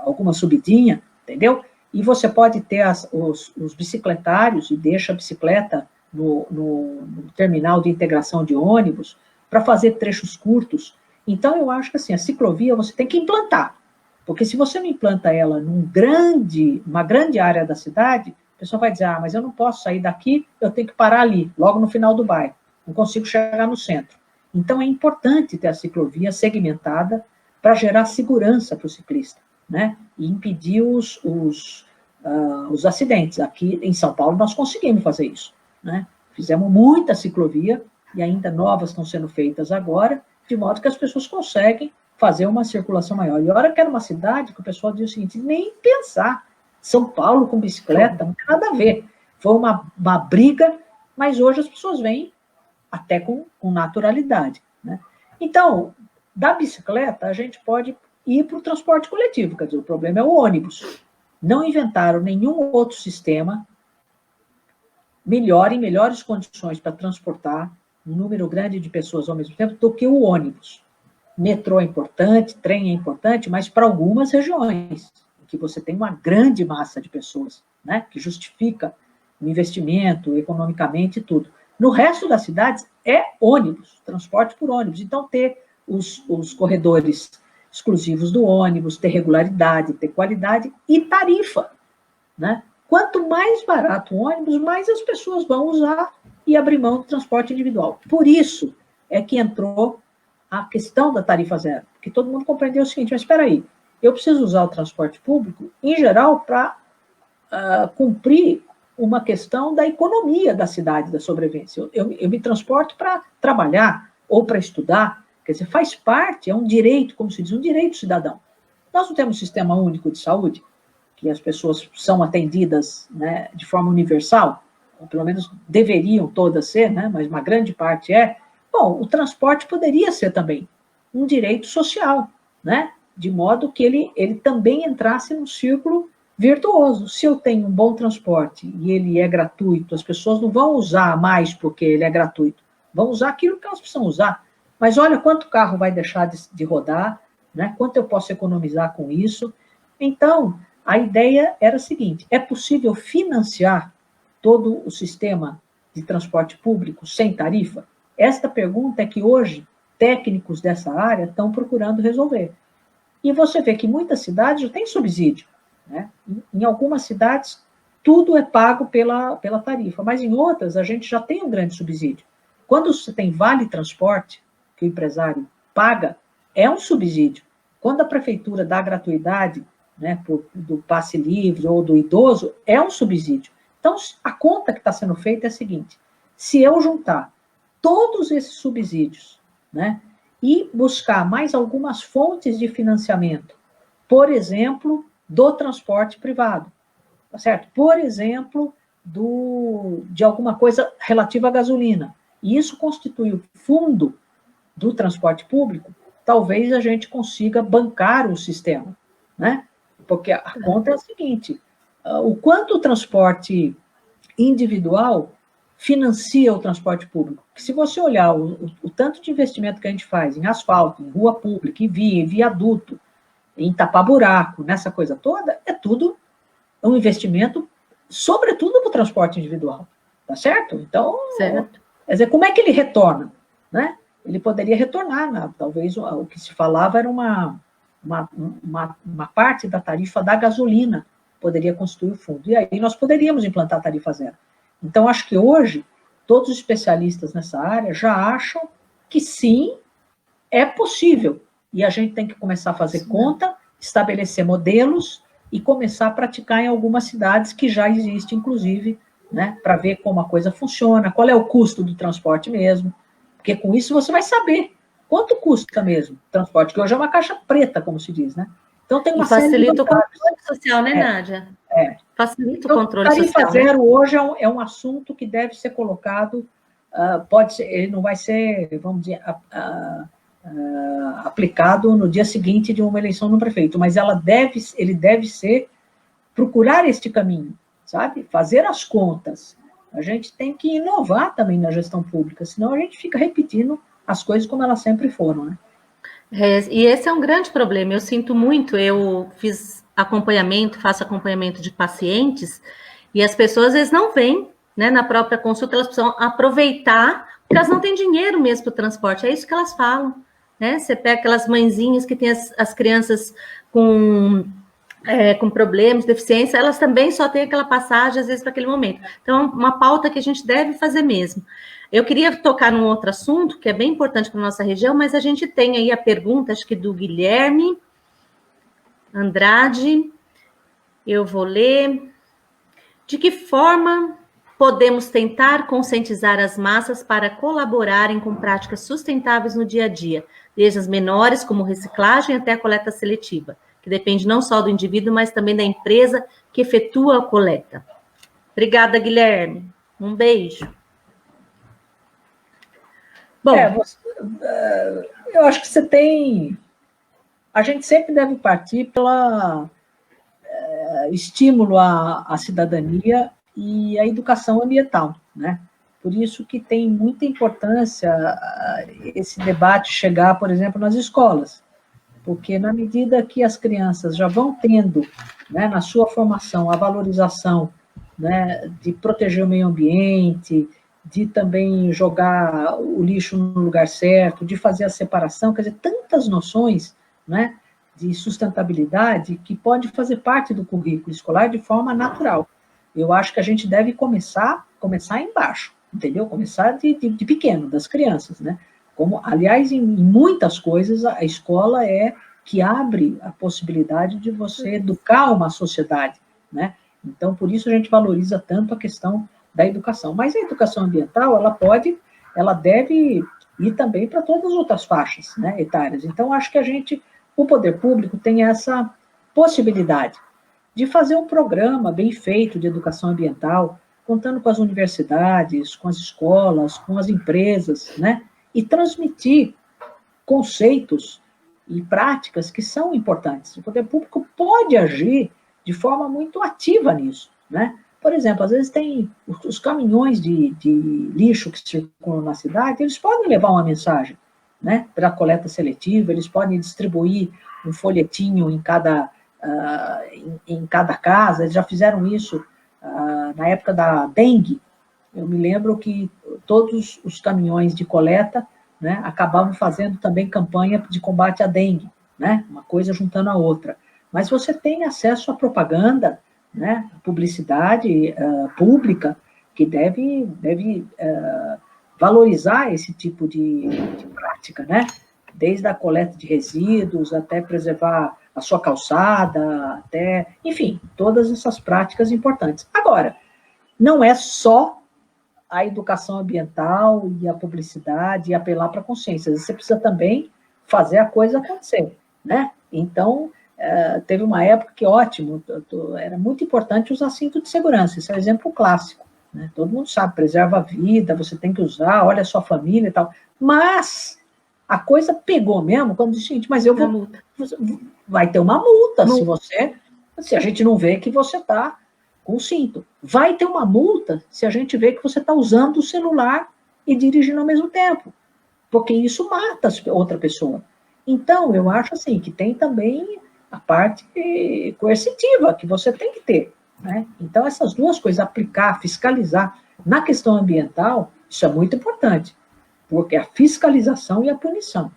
alguma subidinha, entendeu? E você pode ter os bicicletários e deixa a bicicleta no terminal de integração de ônibus para fazer trechos curtos. Então, eu acho que assim, a ciclovia você tem que implantar, porque se você não implanta ela uma grande área da cidade, a pessoa vai dizer, mas eu não posso sair daqui, eu tenho que parar ali, logo no final do bairro, não consigo chegar no centro. Então, é importante ter a ciclovia segmentada para gerar segurança para o ciclista, né? E impedir os acidentes. Aqui em São Paulo nós conseguimos fazer isso, né? Fizemos muita ciclovia e ainda novas estão sendo feitas agora, de modo que as pessoas conseguem fazer uma circulação maior. E a hora que era uma cidade que o pessoal diz o seguinte, nem pensar, São Paulo com bicicleta, não tem nada a ver. Foi uma briga, mas hoje as pessoas vêm até com naturalidade, né? Então, da bicicleta, a gente pode ir para o transporte coletivo, quer dizer, o problema é o ônibus. Não inventaram nenhum outro sistema melhor, em melhores condições para transportar um número grande de pessoas ao mesmo tempo do que o ônibus. Metrô é importante, trem é importante, mas para algumas regiões, em que você tem uma grande massa de pessoas, né, que justifica o investimento economicamente e tudo. No resto das cidades é ônibus, transporte por ônibus. Então, ter os corredores exclusivos do ônibus, ter regularidade, ter qualidade e tarifa, né? Quanto mais barato o ônibus, mais as pessoas vão usar e abrir mão do transporte individual. Por isso é que entrou a questão da tarifa zero, porque todo mundo compreendeu o seguinte, mas espera aí, eu preciso usar o transporte público, em geral, para cumprir uma questão da economia da cidade, da sobrevivência. Eu me transporto para trabalhar ou para estudar, quer dizer, faz parte, é um direito, como se diz, um direito cidadão. Nós não temos um sistema único de saúde, que as pessoas são atendidas, né, de forma universal, ou pelo menos deveriam todas ser, né, mas uma grande parte é. Bom, o transporte poderia ser também um direito social, né, de modo que ele também entrasse num círculo virtuoso. Se eu tenho um bom transporte e ele é gratuito, as pessoas não vão usar mais porque ele é gratuito, vão usar aquilo que elas precisam usar. Mas olha quanto carro vai deixar de rodar, né? Quanto eu posso economizar com isso. Então, a ideia era a seguinte, é possível financiar todo o sistema de transporte público sem tarifa? Esta pergunta é que hoje técnicos dessa área estão procurando resolver. E você vê que muitas cidades já têm subsídio, né? Em algumas cidades, tudo é pago pela tarifa, mas em outras a gente já tem um grande subsídio. Quando você tem vale transporte, que o empresário paga, é um subsídio. Quando a prefeitura dá gratuidade, né, do passe livre ou do idoso, é um subsídio. Então, a conta que está sendo feita é a seguinte, se eu juntar todos esses subsídios, né, e buscar mais algumas fontes de financiamento, por exemplo, do transporte privado, tá certo? Por exemplo, de alguma coisa relativa à gasolina, e isso constitui o fundo do transporte público, talvez a gente consiga bancar o sistema, né? porque a conta é a seguinte, o quanto o transporte individual financia o transporte público. Porque se você olhar o tanto de investimento que a gente faz em asfalto, em rua pública, em via, em viaduto, em tapar buraco, nessa coisa toda, é tudo um investimento, sobretudo para o transporte individual, tá certo? Então, certo. Quer dizer, como é que ele retorna? Né? Ele poderia retornar, talvez o que se falava era uma parte da tarifa da gasolina, poderia constituir o fundo. E aí nós poderíamos implantar a tarifa zero. Então, acho que hoje, todos os especialistas nessa área já acham que sim, é possível. E a gente tem que começar a fazer conta, estabelecer modelos e começar a praticar em algumas cidades que já existe, inclusive, né, para ver como a coisa funciona, qual é o custo do transporte mesmo, porque com isso você vai saber quanto custa mesmo o transporte, que hoje é uma caixa preta, como se diz, né? Então tem uma série de facilita o controle social, né, Nádia? Facilita o controle social. Tarifa zero hoje é um assunto que deve ser colocado, pode ser, ele não vai ser, vamos dizer, aplicado no dia seguinte de uma eleição no prefeito, mas ele deve ser, procurar este caminho, sabe? Fazer as contas. A gente tem que inovar também na gestão pública, senão a gente fica repetindo as coisas como elas sempre foram, né? E esse é um grande problema. Eu sinto muito, eu faço acompanhamento de pacientes, e as pessoas às vezes não vêm, né, na própria consulta, elas precisam aproveitar, porque elas não têm dinheiro mesmo para o transporte, é isso que elas falam, né? Você pega aquelas mãezinhas que têm as crianças com problemas, deficiência, elas também só têm aquela passagem, às vezes, para aquele momento. Então, uma pauta que a gente deve fazer mesmo. Eu queria tocar num outro assunto, que é bem importante para a nossa região, mas a gente tem aí a pergunta, acho que do Guilherme Andrade, eu vou ler. De que forma podemos tentar conscientizar as massas para colaborarem com práticas sustentáveis no dia a dia, desde as menores, como reciclagem, até a coleta seletiva, que depende não só do indivíduo, mas também da empresa que efetua a coleta? Obrigada, Guilherme. Um beijo. Bom, eu acho que você tem... A gente sempre deve partir pela estímulo à cidadania e à educação ambiental, né? Por isso que tem muita importância esse debate chegar, por exemplo, nas escolas, porque na medida que as crianças já vão tendo, né, na sua formação, a valorização, né, de proteger o meio ambiente, de também jogar o lixo no lugar certo, de fazer a separação, quer dizer, tantas noções, né, de sustentabilidade que pode fazer parte do currículo escolar de forma natural. Eu acho que a gente deve começar embaixo, entendeu? Começar de pequeno, das crianças, né? Como, aliás, em muitas coisas, a escola é que abre a possibilidade de você educar uma sociedade, né? Então, por isso a gente valoriza tanto a questão da educação. Mas a educação ambiental, ela deve ir também para todas as outras faixas, né, etárias. Então, acho que o poder público tem essa possibilidade de fazer um programa bem feito de educação ambiental, contando com as universidades, com as escolas, com as empresas, né, e transmitir conceitos e práticas que são importantes. O poder público pode agir de forma muito ativa nisso, né? Por exemplo, às vezes tem os caminhões de lixo que circulam na cidade, eles podem levar uma mensagem, né, para a coleta seletiva, eles podem distribuir um folhetinho em cada casa, eles já fizeram isso na época da dengue. Eu me lembro que todos os caminhões de coleta, né, acabavam fazendo também campanha de combate à dengue, né, uma coisa juntando a outra. Mas você tem acesso à propaganda, né, publicidade pública, que deve valorizar esse tipo de prática, né? Desde a coleta de resíduos, até preservar a sua calçada, até, enfim, todas essas práticas importantes. Agora, não é só a educação ambiental e a publicidade e apelar para a consciência, você precisa também fazer a coisa acontecer, né? Então, teve uma época que, ótimo, era muito importante usar cinto de segurança, esse é um exemplo clássico, né? Todo mundo sabe, preserva a vida, você tem que usar, olha a sua família e tal, mas a coisa pegou mesmo quando disse, gente, mas vai ter uma multa se você se a gente não vê que você está com cinto. Vai ter uma multa se a gente vê que você está usando o celular e dirigindo ao mesmo tempo, porque isso mata outra pessoa. Então, eu acho assim, que tem também a parte coercitiva, que você tem que ter, né? Então, essas duas coisas, aplicar, fiscalizar, na questão ambiental, isso é muito importante, porque a fiscalização e a punição,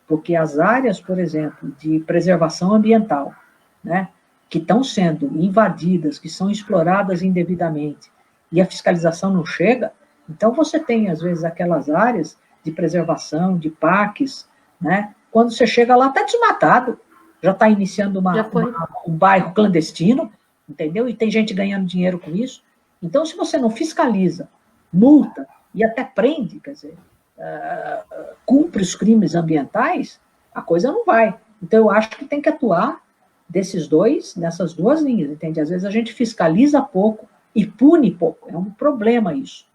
porque as áreas, por exemplo, de preservação ambiental, né, que estão sendo invadidas, que são exploradas indevidamente, e a fiscalização não chega, então você tem, às vezes, aquelas áreas de preservação, de parques, né, quando você chega lá, está desmatado, já está iniciando um bairro clandestino, entendeu? E tem gente ganhando dinheiro com isso. Então, se você não fiscaliza, multa e até prende, quer dizer, cumpre os crimes ambientais, a coisa não vai. Então, eu acho que tem que atuar nessas duas linhas, entende? Às vezes a gente fiscaliza pouco e pune pouco. É um problema isso.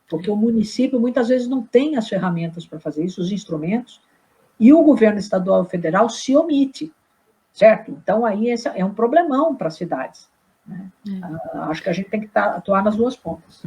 Porque o município, muitas vezes, não tem as ferramentas para fazer isso, os instrumentos, e o governo estadual e federal se omite, certo? Então, aí esse é um problemão para as cidades, né? Acho que a gente tem que atuar nas duas pontas.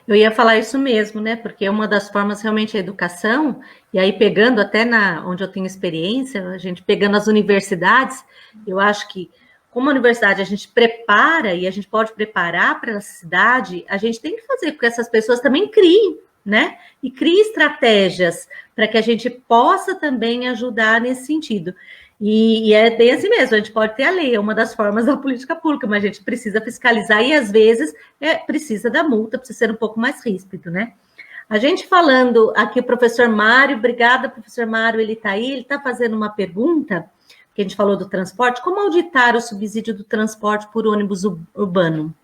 Eu ia falar isso mesmo, né? Porque uma das formas realmente é a educação, e aí pegando até onde eu tenho experiência, a gente pegando as universidades, eu acho que, como a universidade a gente prepara e a gente pode preparar para a cidade, a gente tem que fazer com que essas pessoas também criem, né? E criem estratégias para que a gente possa também ajudar nesse sentido. E é bem assim mesmo, a gente pode ter a lei, é uma das formas da política pública, mas a gente precisa fiscalizar e, às vezes, precisa da multa, precisa ser um pouco mais ríspido, né? A gente falando aqui, o professor Mário, obrigada, professor Mário, ele está aí, ele está fazendo uma pergunta, que a gente falou do transporte, como auditar o subsídio do transporte por ônibus urbano?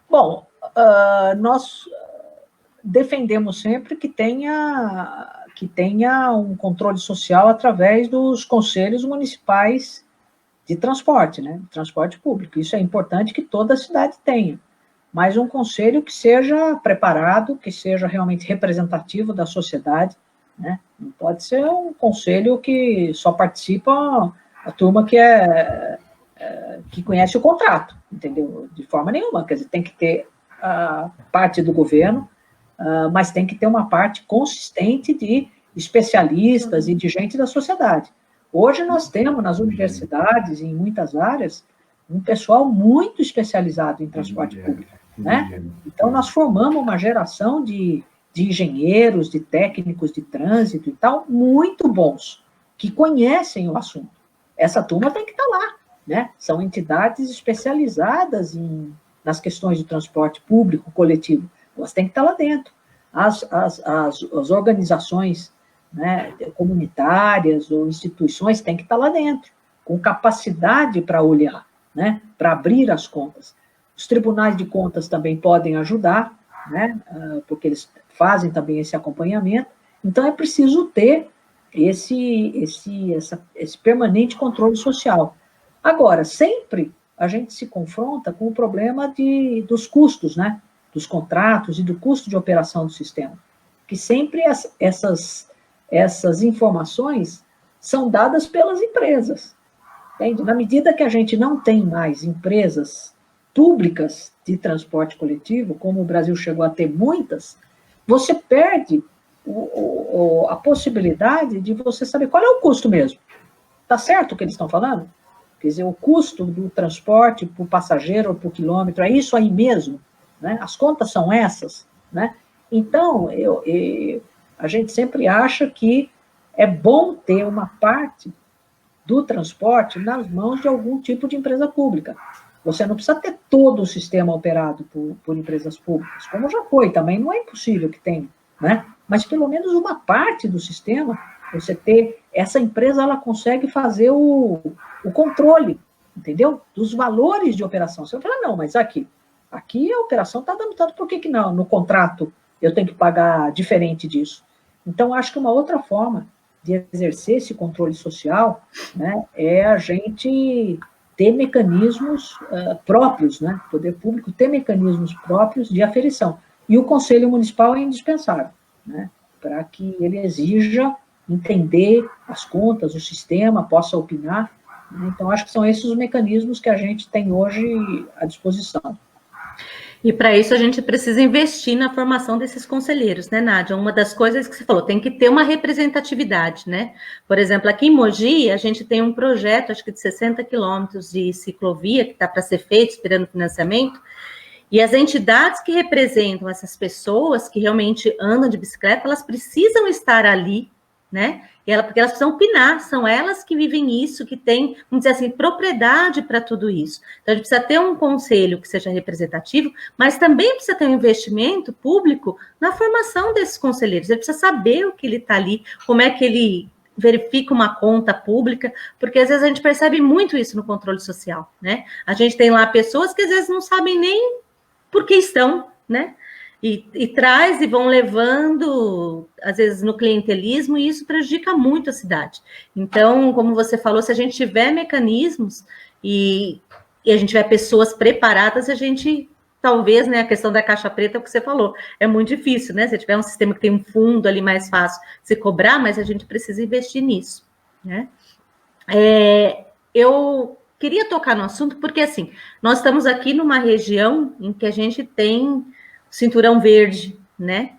Bom, nós defendemos sempre que tenha um controle social através dos conselhos municipais de transporte, né? Transporte público. Isso é importante que toda a cidade tenha, mas um conselho que seja preparado, que seja realmente representativo da sociedade, né? Não pode ser um conselho que só participa a turma que conhece o contrato, entendeu? De forma nenhuma, quer dizer, tem que ter a parte do governo, mas tem que ter uma parte consistente de especialistas e de gente da sociedade. Hoje nós temos nas universidades, em muitas áreas, um pessoal muito especializado em transporte público, né? Então nós formamos uma geração de engenheiros, de técnicos de trânsito e tal, muito bons, que conhecem o assunto. Essa turma tem que estar lá, né? São entidades especializadas nas questões de transporte público, coletivo. Elas têm que estar lá dentro. As organizações, né, comunitárias ou instituições têm que estar lá dentro, com capacidade para olhar, né, para abrir as contas. Os tribunais de contas também podem ajudar, né, porque eles fazem também esse acompanhamento. Então, é preciso ter esse permanente controle social. Agora, sempre a gente se confronta com o problema dos custos, né? Dos contratos e do custo de operação do sistema, que sempre essas informações são dadas pelas empresas, entende? Na medida que a gente não tem mais empresas públicas de transporte coletivo, como o Brasil chegou a ter muitas, você perde a possibilidade de você saber qual é o custo mesmo. Está certo o que eles estão falando? Quer dizer, o custo do transporte por passageiro ou por quilômetro, é isso aí mesmo? Né? As contas são essas, né? Então, a gente sempre acha que é bom ter uma parte do transporte nas mãos de algum tipo de empresa pública. Você não precisa ter todo o sistema operado por empresas públicas, como já foi, também não é impossível que tenha, né? Mas pelo menos uma parte do sistema, você ter, essa empresa ela consegue fazer o controle, entendeu? Dos valores de operação. Você vai falar, não, mas aqui a operação está dando tanto, por que não? No contrato eu tenho que pagar diferente disso. Então, acho que uma outra forma de exercer esse controle social, né, é a gente ter mecanismos próprios, né, o poder público ter mecanismos próprios de aferição. E o Conselho Municipal é indispensável, né, para que ele exija entender as contas, o sistema, possa opinar. Né? Então, acho que são esses os mecanismos que a gente tem hoje à disposição. E para isso a gente precisa investir na formação desses conselheiros, né, Nádia? Uma das coisas que você falou, tem que ter uma representatividade, né? Por exemplo, aqui em Mogi, a gente tem um projeto, acho que de 60 quilômetros de ciclovia, que está para ser feito, esperando financiamento, e as entidades que representam essas pessoas que realmente andam de bicicleta, elas precisam estar ali, né? Porque elas precisam opinar, são elas que vivem isso, que têm, vamos dizer assim, propriedade para tudo isso. Então, a gente precisa ter um conselho que seja representativo, mas também precisa ter um investimento público na formação desses conselheiros. Ele precisa saber o que ele está ali, como é que ele verifica uma conta pública, porque às vezes a gente percebe muito isso no controle social, né? A gente tem lá pessoas que às vezes não sabem nem por que estão, né? E traz e vão levando, às vezes, no clientelismo, e isso prejudica muito a cidade. Então, como você falou, se a gente tiver mecanismos e a gente tiver pessoas preparadas, a gente, talvez, né, a questão da caixa preta é o que você falou, é muito difícil, né? Se tiver um sistema que tem um fundo ali mais fácil se cobrar, mas a gente precisa investir nisso, né? Eu queria tocar no assunto porque, assim, nós estamos aqui numa região em que a gente tem cinturão verde, né?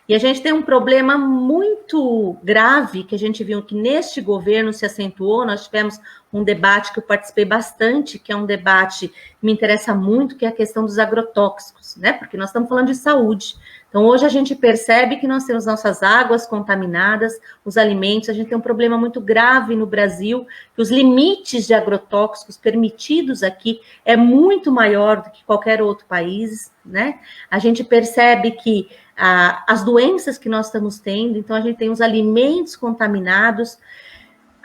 E a gente tem um problema muito grave que a gente viu que neste governo se acentuou. Nós tivemos um debate que eu participei bastante, que é um debate que me interessa muito, que é a questão dos agrotóxicos, né? Porque nós estamos falando de saúde. Então, hoje a gente percebe que nós temos nossas águas contaminadas, os alimentos, a gente tem um problema muito grave no Brasil, que os limites de agrotóxicos permitidos aqui é muito maior do que qualquer outro país, né? A gente percebe que as doenças que nós estamos tendo, então a gente tem os alimentos contaminados.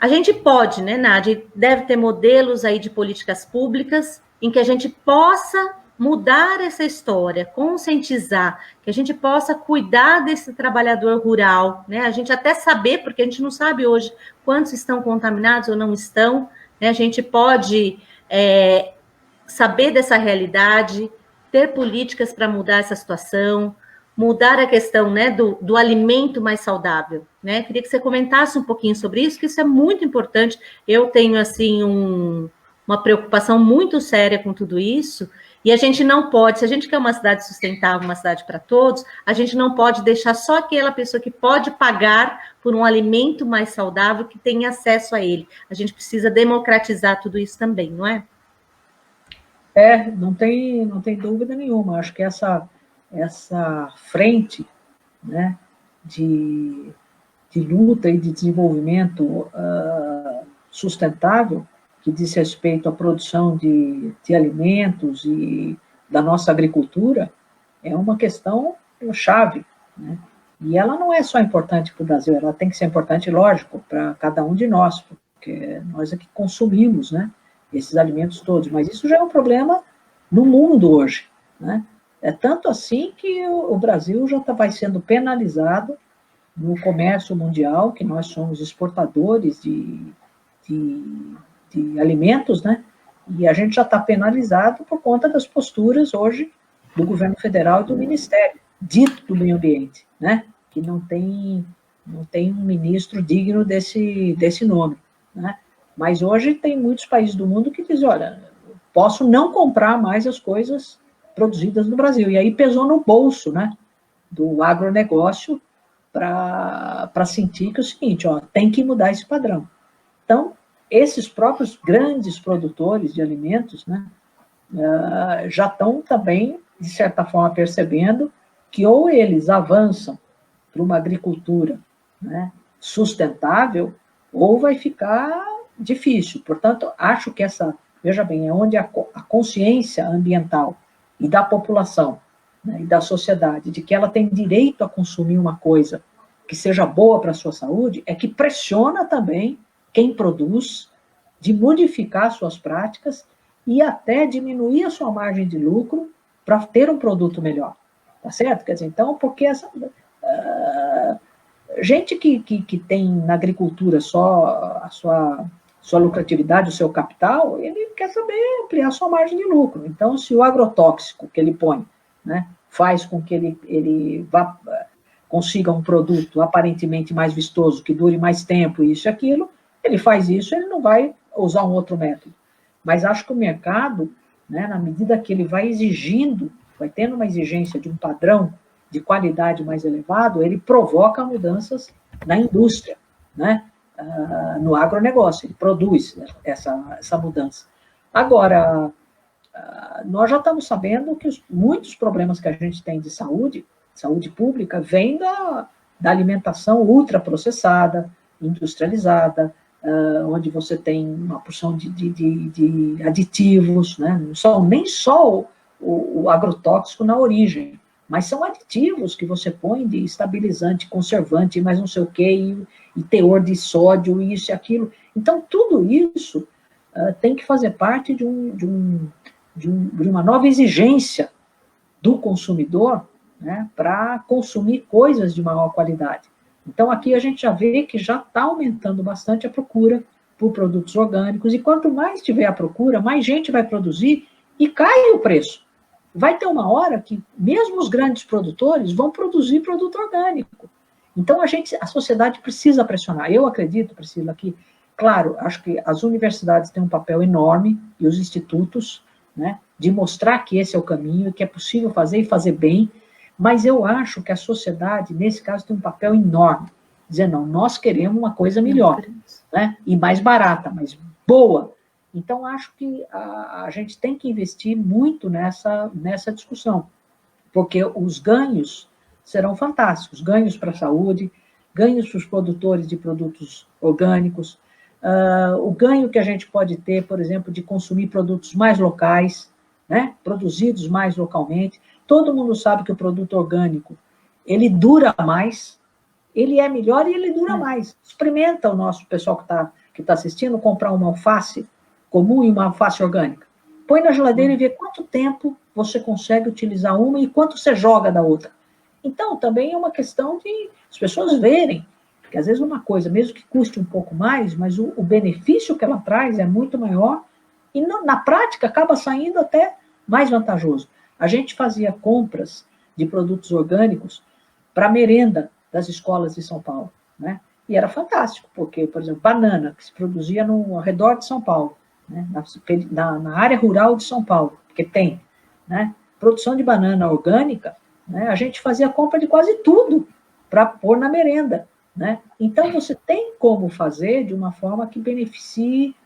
A gente pode, né, Nádia, deve ter modelos aí de políticas públicas em que a gente possa mudar essa história, conscientizar, que a gente possa cuidar desse trabalhador rural, né? A gente até saber, porque a gente não sabe hoje quantos estão contaminados ou não estão, né? A gente pode saber dessa realidade, ter políticas para mudar essa situação, mudar a questão, né, do alimento mais saudável, né? Queria que você comentasse um pouquinho sobre isso, que isso é muito importante. Eu tenho, assim, uma preocupação muito séria com tudo isso, e a gente não pode, se a gente quer uma cidade sustentável, uma cidade para todos, a gente não pode deixar só aquela pessoa que pode pagar por um alimento mais saudável, que tenha acesso a ele. A gente precisa democratizar tudo isso também, não é? Não tem dúvida nenhuma. Acho que essa frente, né, de luta e de desenvolvimento sustentável, que diz respeito à produção de alimentos e da nossa agricultura, é uma questão chave, né? E ela não é só importante para o Brasil, ela tem que ser importante, lógico, para cada um de nós, porque nós é que consumimos, né, esses alimentos todos, mas isso já é um problema no mundo hoje, né? É tanto assim que o Brasil já vai sendo penalizado no comércio mundial, que nós somos exportadores de alimentos, né? E a gente já está penalizado por conta das posturas hoje do governo federal e do Ministério dito do Meio Ambiente, né? Que não tem um ministro digno desse nome, né? Mas hoje tem muitos países do mundo que dizem, olha, posso não comprar mais as coisas produzidas no Brasil. E aí pesou no bolso, né, do agronegócio para sentir que é o seguinte, ó, tem que mudar esse padrão. Então, esses próprios grandes produtores de alimentos, né, já estão também, de certa forma, percebendo que ou eles avançam para uma agricultura, né, sustentável, ou vai ficar difícil. Portanto, acho que veja bem, é onde a consciência ambiental e da população, né, e da sociedade, de que ela tem direito a consumir uma coisa que seja boa para a sua saúde, é que pressiona também quem produz de modificar suas práticas e até diminuir a sua margem de lucro para ter um produto melhor. Tá certo? Quer dizer, então, porque gente que tem na agricultura só a sua lucratividade, o seu capital, ele quer saber ampliar sua margem de lucro. Então, se o agrotóxico que ele põe, né, faz com que ele vá consiga um produto aparentemente mais vistoso, que dure mais tempo, isso e aquilo, ele faz isso, ele não vai usar um outro método. Mas acho que o mercado, né, na medida que ele vai exigindo, vai tendo uma exigência de um padrão de qualidade mais elevado, ele provoca mudanças na indústria, né, no agronegócio, ele produz essa mudança. Agora, nós já estamos sabendo que muitos problemas que a gente tem de saúde pública, vêm da alimentação ultraprocessada, industrializada, onde você tem uma porção de aditivos, né? Não são nem só o agrotóxico na origem, mas são aditivos que você põe de estabilizante, conservante, mais não sei o quê, e teor de sódio, isso e aquilo. Então, tudo isso tem que fazer parte de uma nova exigência do consumidor, né, para consumir coisas de maior qualidade. Então, aqui a gente já vê que já está aumentando bastante a procura por produtos orgânicos, e quanto mais tiver a procura, mais gente vai produzir e cai o preço. Vai ter uma hora que mesmo os grandes produtores vão produzir produto orgânico. Então, a sociedade precisa pressionar. Eu acredito, Priscila, que, claro, acho que as universidades têm um papel enorme, e os institutos, né, de mostrar que esse é o caminho, que é possível fazer e fazer bem, mas eu acho que a sociedade, nesse caso, tem um papel enorme. Dizer, não, nós queremos uma coisa melhor, né, e mais barata, mas boa. Então, acho que a gente tem que investir muito nessa discussão, porque os ganhos serão fantásticos, ganhos para a saúde, ganhos para os produtores de produtos orgânicos, o ganho que a gente pode ter, por exemplo, de consumir produtos mais locais, né, produzidos mais localmente. Todo mundo sabe que o produto orgânico, ele dura mais, ele é melhor e ele dura mais. Experimenta o nosso pessoal que tá assistindo, comprar uma alface comum e uma alface orgânica. Põe na geladeira e vê quanto tempo você consegue utilizar uma e quanto você joga da outra. Então, também é uma questão de as pessoas verem que, às vezes, uma coisa, mesmo que custe um pouco mais, mas o benefício que ela traz é muito maior e, na prática, acaba saindo até mais vantajoso. A gente fazia compras de produtos orgânicos para merenda das escolas de São Paulo, né? E era fantástico, porque, por exemplo, banana, que se produzia ao redor de São Paulo, né? na área rural de São Paulo, porque tem, né? Produção de banana orgânica, né? A gente fazia compra de quase tudo para pôr na merenda, né? Então, você tem como fazer de uma forma que beneficie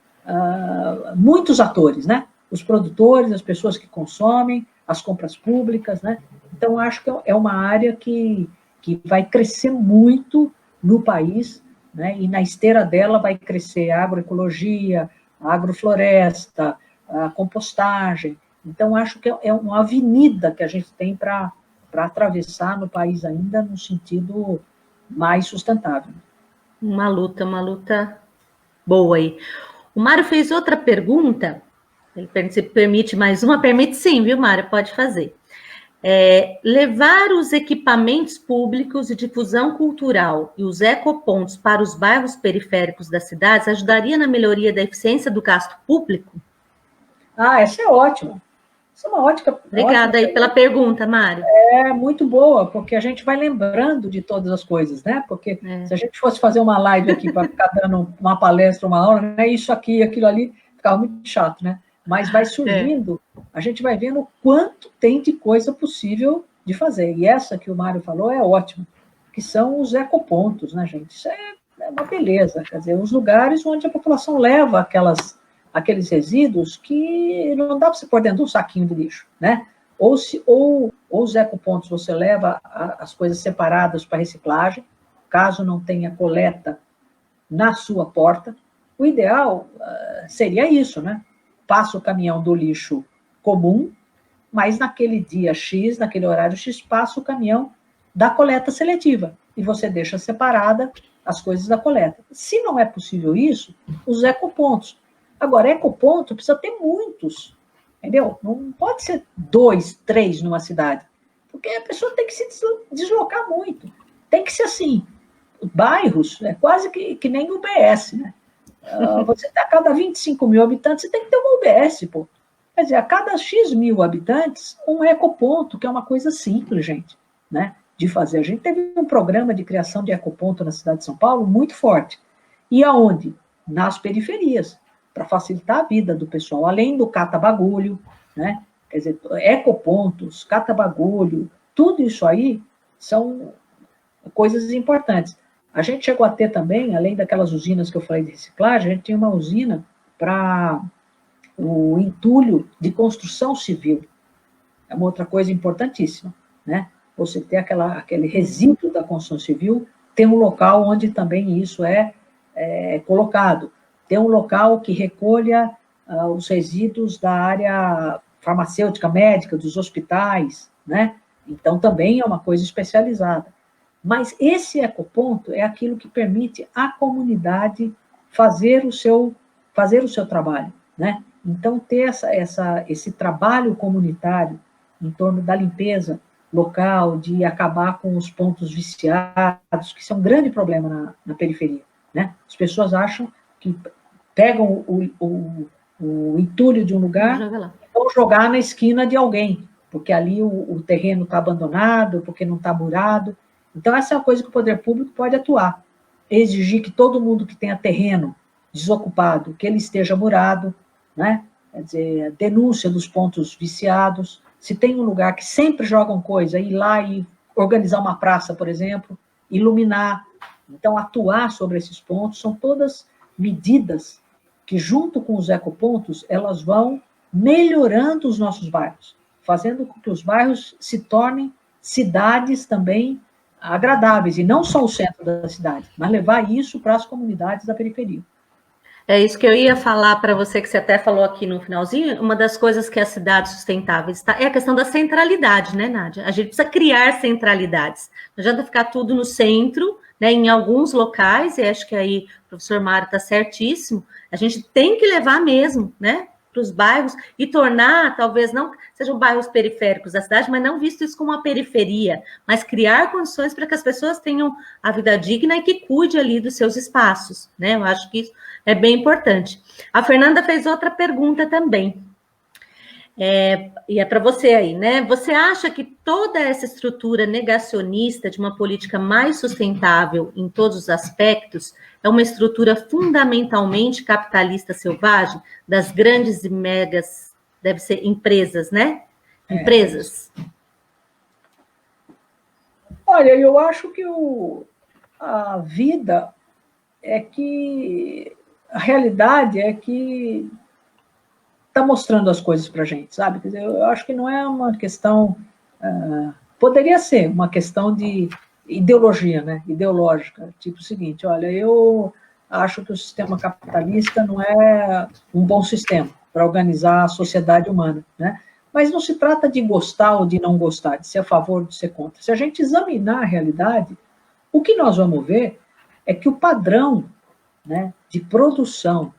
muitos atores, né? Os produtores, as pessoas que consomem, as compras públicas, né? Então, acho que é uma área que vai crescer muito no país, né? E na esteira dela vai crescer a agroecologia, a agrofloresta, a compostagem. Então, acho que é uma avenida que a gente tem para atravessar no país ainda no sentido mais sustentável. Uma luta boa aí. O Mário fez outra pergunta, se permite mais uma? Permite sim, viu, Mário? Pode fazer. Levar os equipamentos públicos de difusão cultural e os ecopontos para os bairros periféricos das cidades ajudaria na melhoria da eficiência do gasto público? Essa é ótima. Essa é uma ótima. Obrigada aí pela pergunta, Mário. É muito boa, porque a gente vai lembrando de todas as coisas, né? Porque se a gente fosse fazer uma live aqui para ficar dando uma palestra, uma aula, né? Isso aqui, aquilo ali, ficava muito chato, né? Mas vai surgindo, a gente vai vendo o quanto tem de coisa possível de fazer. E essa que o Mário falou é ótima, que são os ecopontos, né, gente? Isso é uma beleza, quer dizer, os lugares onde a população leva aqueles resíduos que não dá para você pôr dentro de um saquinho de lixo, né? Ou os ecopontos você leva as coisas separadas para reciclagem, caso não tenha coleta na sua porta. O ideal seria isso, né? Passa o caminhão do lixo comum, mas naquele dia X, naquele horário X, passa o caminhão da coleta seletiva, e você deixa separada as coisas da coleta. Se não é possível isso, os ecopontos. Agora, ecoponto precisa ter muitos, entendeu? Não pode ser 2, 3 numa cidade, porque a pessoa tem que se deslocar muito. Tem que ser assim, bairros, quase que nem UBS, né? Você a cada 25 mil habitantes, você tem que ter uma UBS, pô. Quer dizer, a cada X mil habitantes, um ecoponto, que é uma coisa simples, gente, né? de fazer. A gente teve um programa de criação de ecoponto na cidade de São Paulo muito forte. E aonde? Nas periferias, para facilitar a vida do pessoal, além do cata-bagulho, né? Quer dizer, ecopontos, cata-bagulho, tudo isso aí são coisas importantes. A gente chegou a ter também, além daquelas usinas que eu falei de reciclagem, a gente tinha uma usina para o entulho de construção civil. É uma outra coisa importantíssima, né? Você ter aquele resíduo da construção civil, tem um local onde também isso é colocado. Tem um local que recolha os resíduos da área farmacêutica, médica, dos hospitais, né? Então, também é uma coisa especializada. Mas esse ecoponto é aquilo que permite à comunidade fazer o seu trabalho, né? Então, ter esse trabalho comunitário em torno da limpeza local, de acabar com os pontos viciados, que são um grande problema na periferia, né? As pessoas acham que pegam o entulho de um lugar e vão jogar na esquina de alguém, porque ali o terreno está abandonado, porque não está murado. Então, essa é uma coisa que o poder público pode atuar. Exigir que todo mundo que tenha terreno desocupado, que ele esteja murado, né? Quer dizer, denúncia dos pontos viciados. Se tem um lugar que sempre jogam coisa, ir lá e organizar uma praça, por exemplo, iluminar. Então, atuar sobre esses pontos são todas medidas que, junto com os ecopontos, elas vão melhorando os nossos bairros, fazendo com que os bairros se tornem cidades também agradáveis, e não só o centro da cidade, mas levar isso para as comunidades da periferia. É isso que eu ia falar para você, que você até falou aqui no finalzinho. Uma das coisas que a cidade sustentável está é a questão da centralidade, né, Nádia? A gente precisa criar centralidades. Não adianta ficar tudo no centro, né, em alguns locais, e acho que aí o professor Mário está certíssimo, a gente tem que levar mesmo, né, para os bairros e tornar, talvez não sejam bairros periféricos da cidade, mas não visto isso como uma periferia, mas criar condições para que as pessoas tenham a vida digna e que cuide ali dos seus espaços, né? Eu acho que isso é bem importante. A Fernanda fez outra pergunta também. E é para você aí, né? Você acha que toda essa estrutura negacionista de uma política mais sustentável em todos os aspectos é uma estrutura fundamentalmente capitalista selvagem das grandes e megas, deve ser empresas, né? Empresas. Olha, eu acho que a vida é que a realidade é que está mostrando as coisas para a gente, sabe? Quer dizer, eu acho que não é uma questão... poderia ser uma questão de ideologia, né? Ideológica. Tipo o seguinte, olha, eu acho que o sistema capitalista não é um bom sistema para organizar a sociedade humana, né? Mas não se trata de gostar ou de não gostar, de ser a favor ou de ser contra. Se a gente examinar a realidade, o que nós vamos ver é que o padrão, né, de produção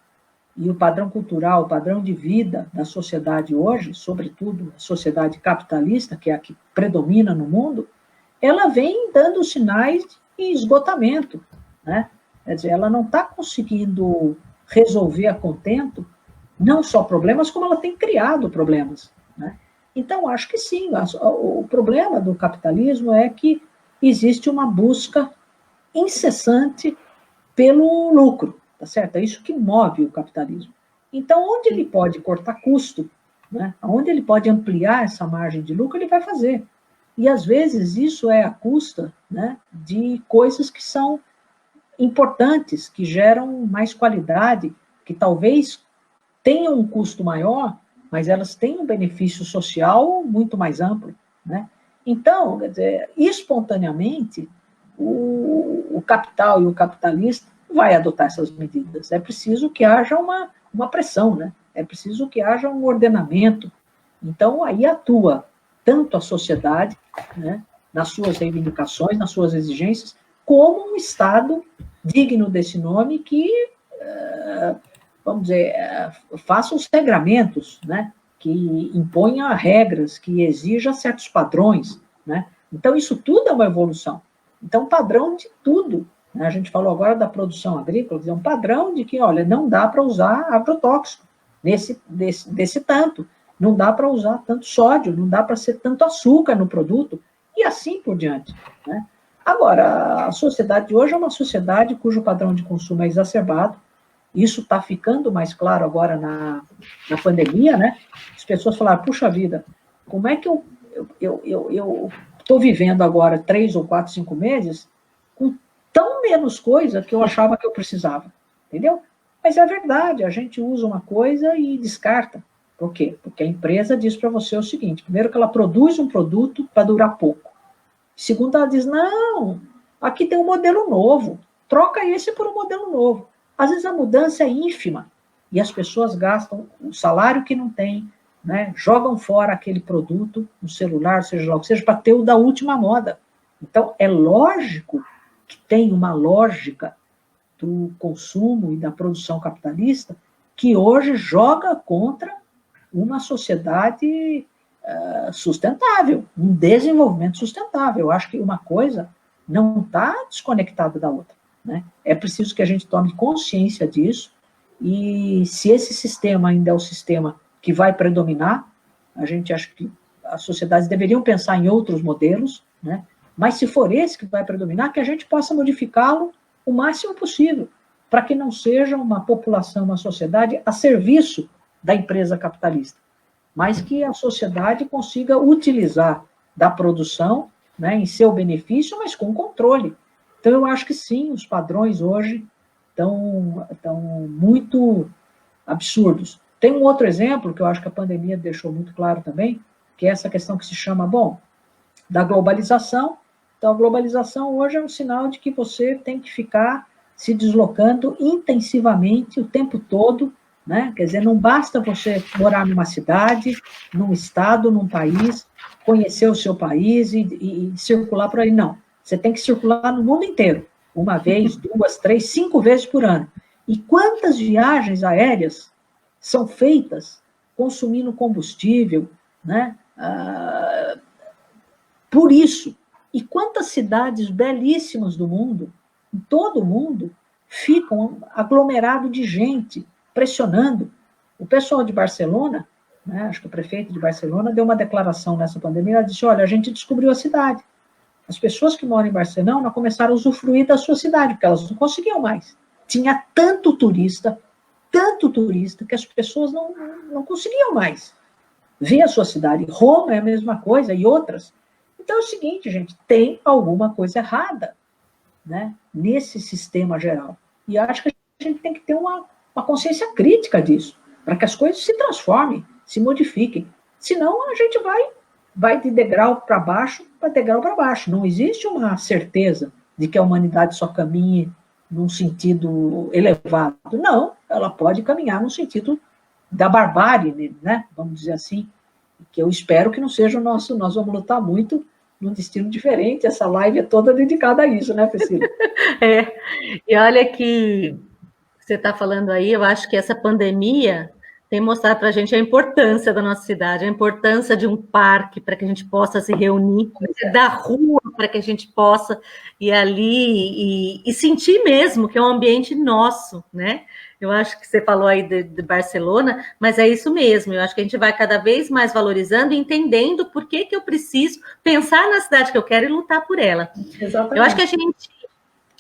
e o padrão cultural, o padrão de vida da sociedade hoje, sobretudo a sociedade capitalista, que é a que predomina no mundo, ela vem dando sinais de esgotamento, né? Quer dizer, ela não está conseguindo resolver a contento não só problemas, como ela tem criado problemas, né? Então, acho que sim, o problema do capitalismo é que existe uma busca incessante pelo lucro, tá certo? É isso que move o capitalismo. Então, onde ele pode cortar custo, né? Onde ele pode ampliar essa margem de lucro, ele vai fazer. E, às vezes, isso é à custa, né, de coisas que são importantes, que geram mais qualidade, que talvez tenham um custo maior, mas elas têm um benefício social muito mais amplo, né? Então, quer dizer, espontaneamente, o capital e o capitalista vai adotar essas medidas. É preciso que haja uma pressão, né? É preciso que haja um ordenamento. Então, aí atua tanto a sociedade, né, nas suas reivindicações, nas suas exigências, como um Estado digno desse nome que, vamos dizer, faça os regramentos, né, que imponha regras, que exija certos padrões, né? Então, isso tudo é uma evolução. Então, padrão de tudo. Né? A gente falou agora da produção agrícola, é um padrão de que, olha, não dá para usar agrotóxico desse tanto, não dá para usar tanto sódio, não dá para ser tanto açúcar no produto. e assim por diante, né? Agora, a sociedade de hoje é uma sociedade cujo padrão de consumo é exacerbado. Isso está ficando mais claro agora na pandemia, né? As pessoas falaram, puxa vida, como é que eu estou vivendo agora 3 ou 4, 5 meses com tão menos coisa que eu achava que eu precisava, entendeu? Mas é verdade, a gente usa uma coisa e descarta. Por quê? Porque a empresa diz para você o seguinte, primeiro que ela produz um produto para durar pouco. Segundo, ela diz, não, aqui tem um modelo novo, troca esse por um modelo novo. Às vezes a mudança é ínfima, e as pessoas gastam o salário que não tem, né, jogam fora aquele produto, um celular, seja lá o que seja, para ter o da última moda. Então, é lógico que tem uma lógica do consumo e da produção capitalista que hoje joga contra uma sociedade sustentável, um desenvolvimento sustentável. Eu acho que uma coisa não está desconectada da outra, né? É preciso que a gente tome consciência disso, e se esse sistema ainda é o sistema que vai predominar, a gente acha que as sociedades deveriam pensar em outros modelos, né? Mas se for esse que vai predominar, que a gente possa modificá-lo o máximo possível, para que não seja uma população, uma sociedade a serviço da empresa capitalista, mas que a sociedade consiga utilizar da produção, né, em seu benefício, mas com controle. Então, eu acho que sim, os padrões hoje estão muito absurdos. Tem um outro exemplo que eu acho que a pandemia deixou muito claro também, que é essa questão que se chama, da globalização. Então, a globalização hoje é um sinal de que você tem que ficar se deslocando intensivamente o tempo todo, né? Quer dizer, não basta você morar numa cidade, num estado, num país, conhecer o seu país e circular por aí, não. Você tem que circular no mundo inteiro, uma vez, 2, 3, 5 vezes por ano. E quantas viagens aéreas são feitas consumindo combustível, né? Por isso. E quantas cidades belíssimas do mundo, em todo o mundo, ficam aglomerados de gente, pressionando. O pessoal de Barcelona, né, acho que o prefeito de Barcelona deu uma declaração nessa pandemia, ela disse, olha, a gente descobriu a cidade. As pessoas que moram em Barcelona começaram a usufruir da sua cidade, porque elas não conseguiam mais. Tinha tanto turista, que as pessoas não conseguiam mais ver a sua cidade. Roma é a mesma coisa, e outras. Então é o seguinte, gente, tem alguma coisa errada, né, nesse sistema geral. E acho que a gente tem que ter uma consciência crítica disso, para que as coisas se transformem, se modifiquem. Senão a gente vai de degrau para baixo para degrau para baixo. Não existe uma certeza de que a humanidade só caminhe num sentido elevado. Não, ela pode caminhar no sentido da barbárie, né, vamos dizer assim, que eu espero que não seja o nosso. Nós vamos lutar muito num destino diferente. Essa live é toda dedicada a isso, né, Priscila? E olha que você está falando aí, eu acho que essa pandemia tem mostrado para a gente a importância da nossa cidade, a importância de um parque para que a gente possa se reunir, da rua para que a gente possa ir ali e sentir mesmo que é um ambiente nosso, né? Eu acho que você falou aí de Barcelona, mas é isso mesmo. Eu acho que a gente vai cada vez mais valorizando e entendendo por que eu preciso pensar na cidade que eu quero e lutar por ela. Exatamente. Eu acho que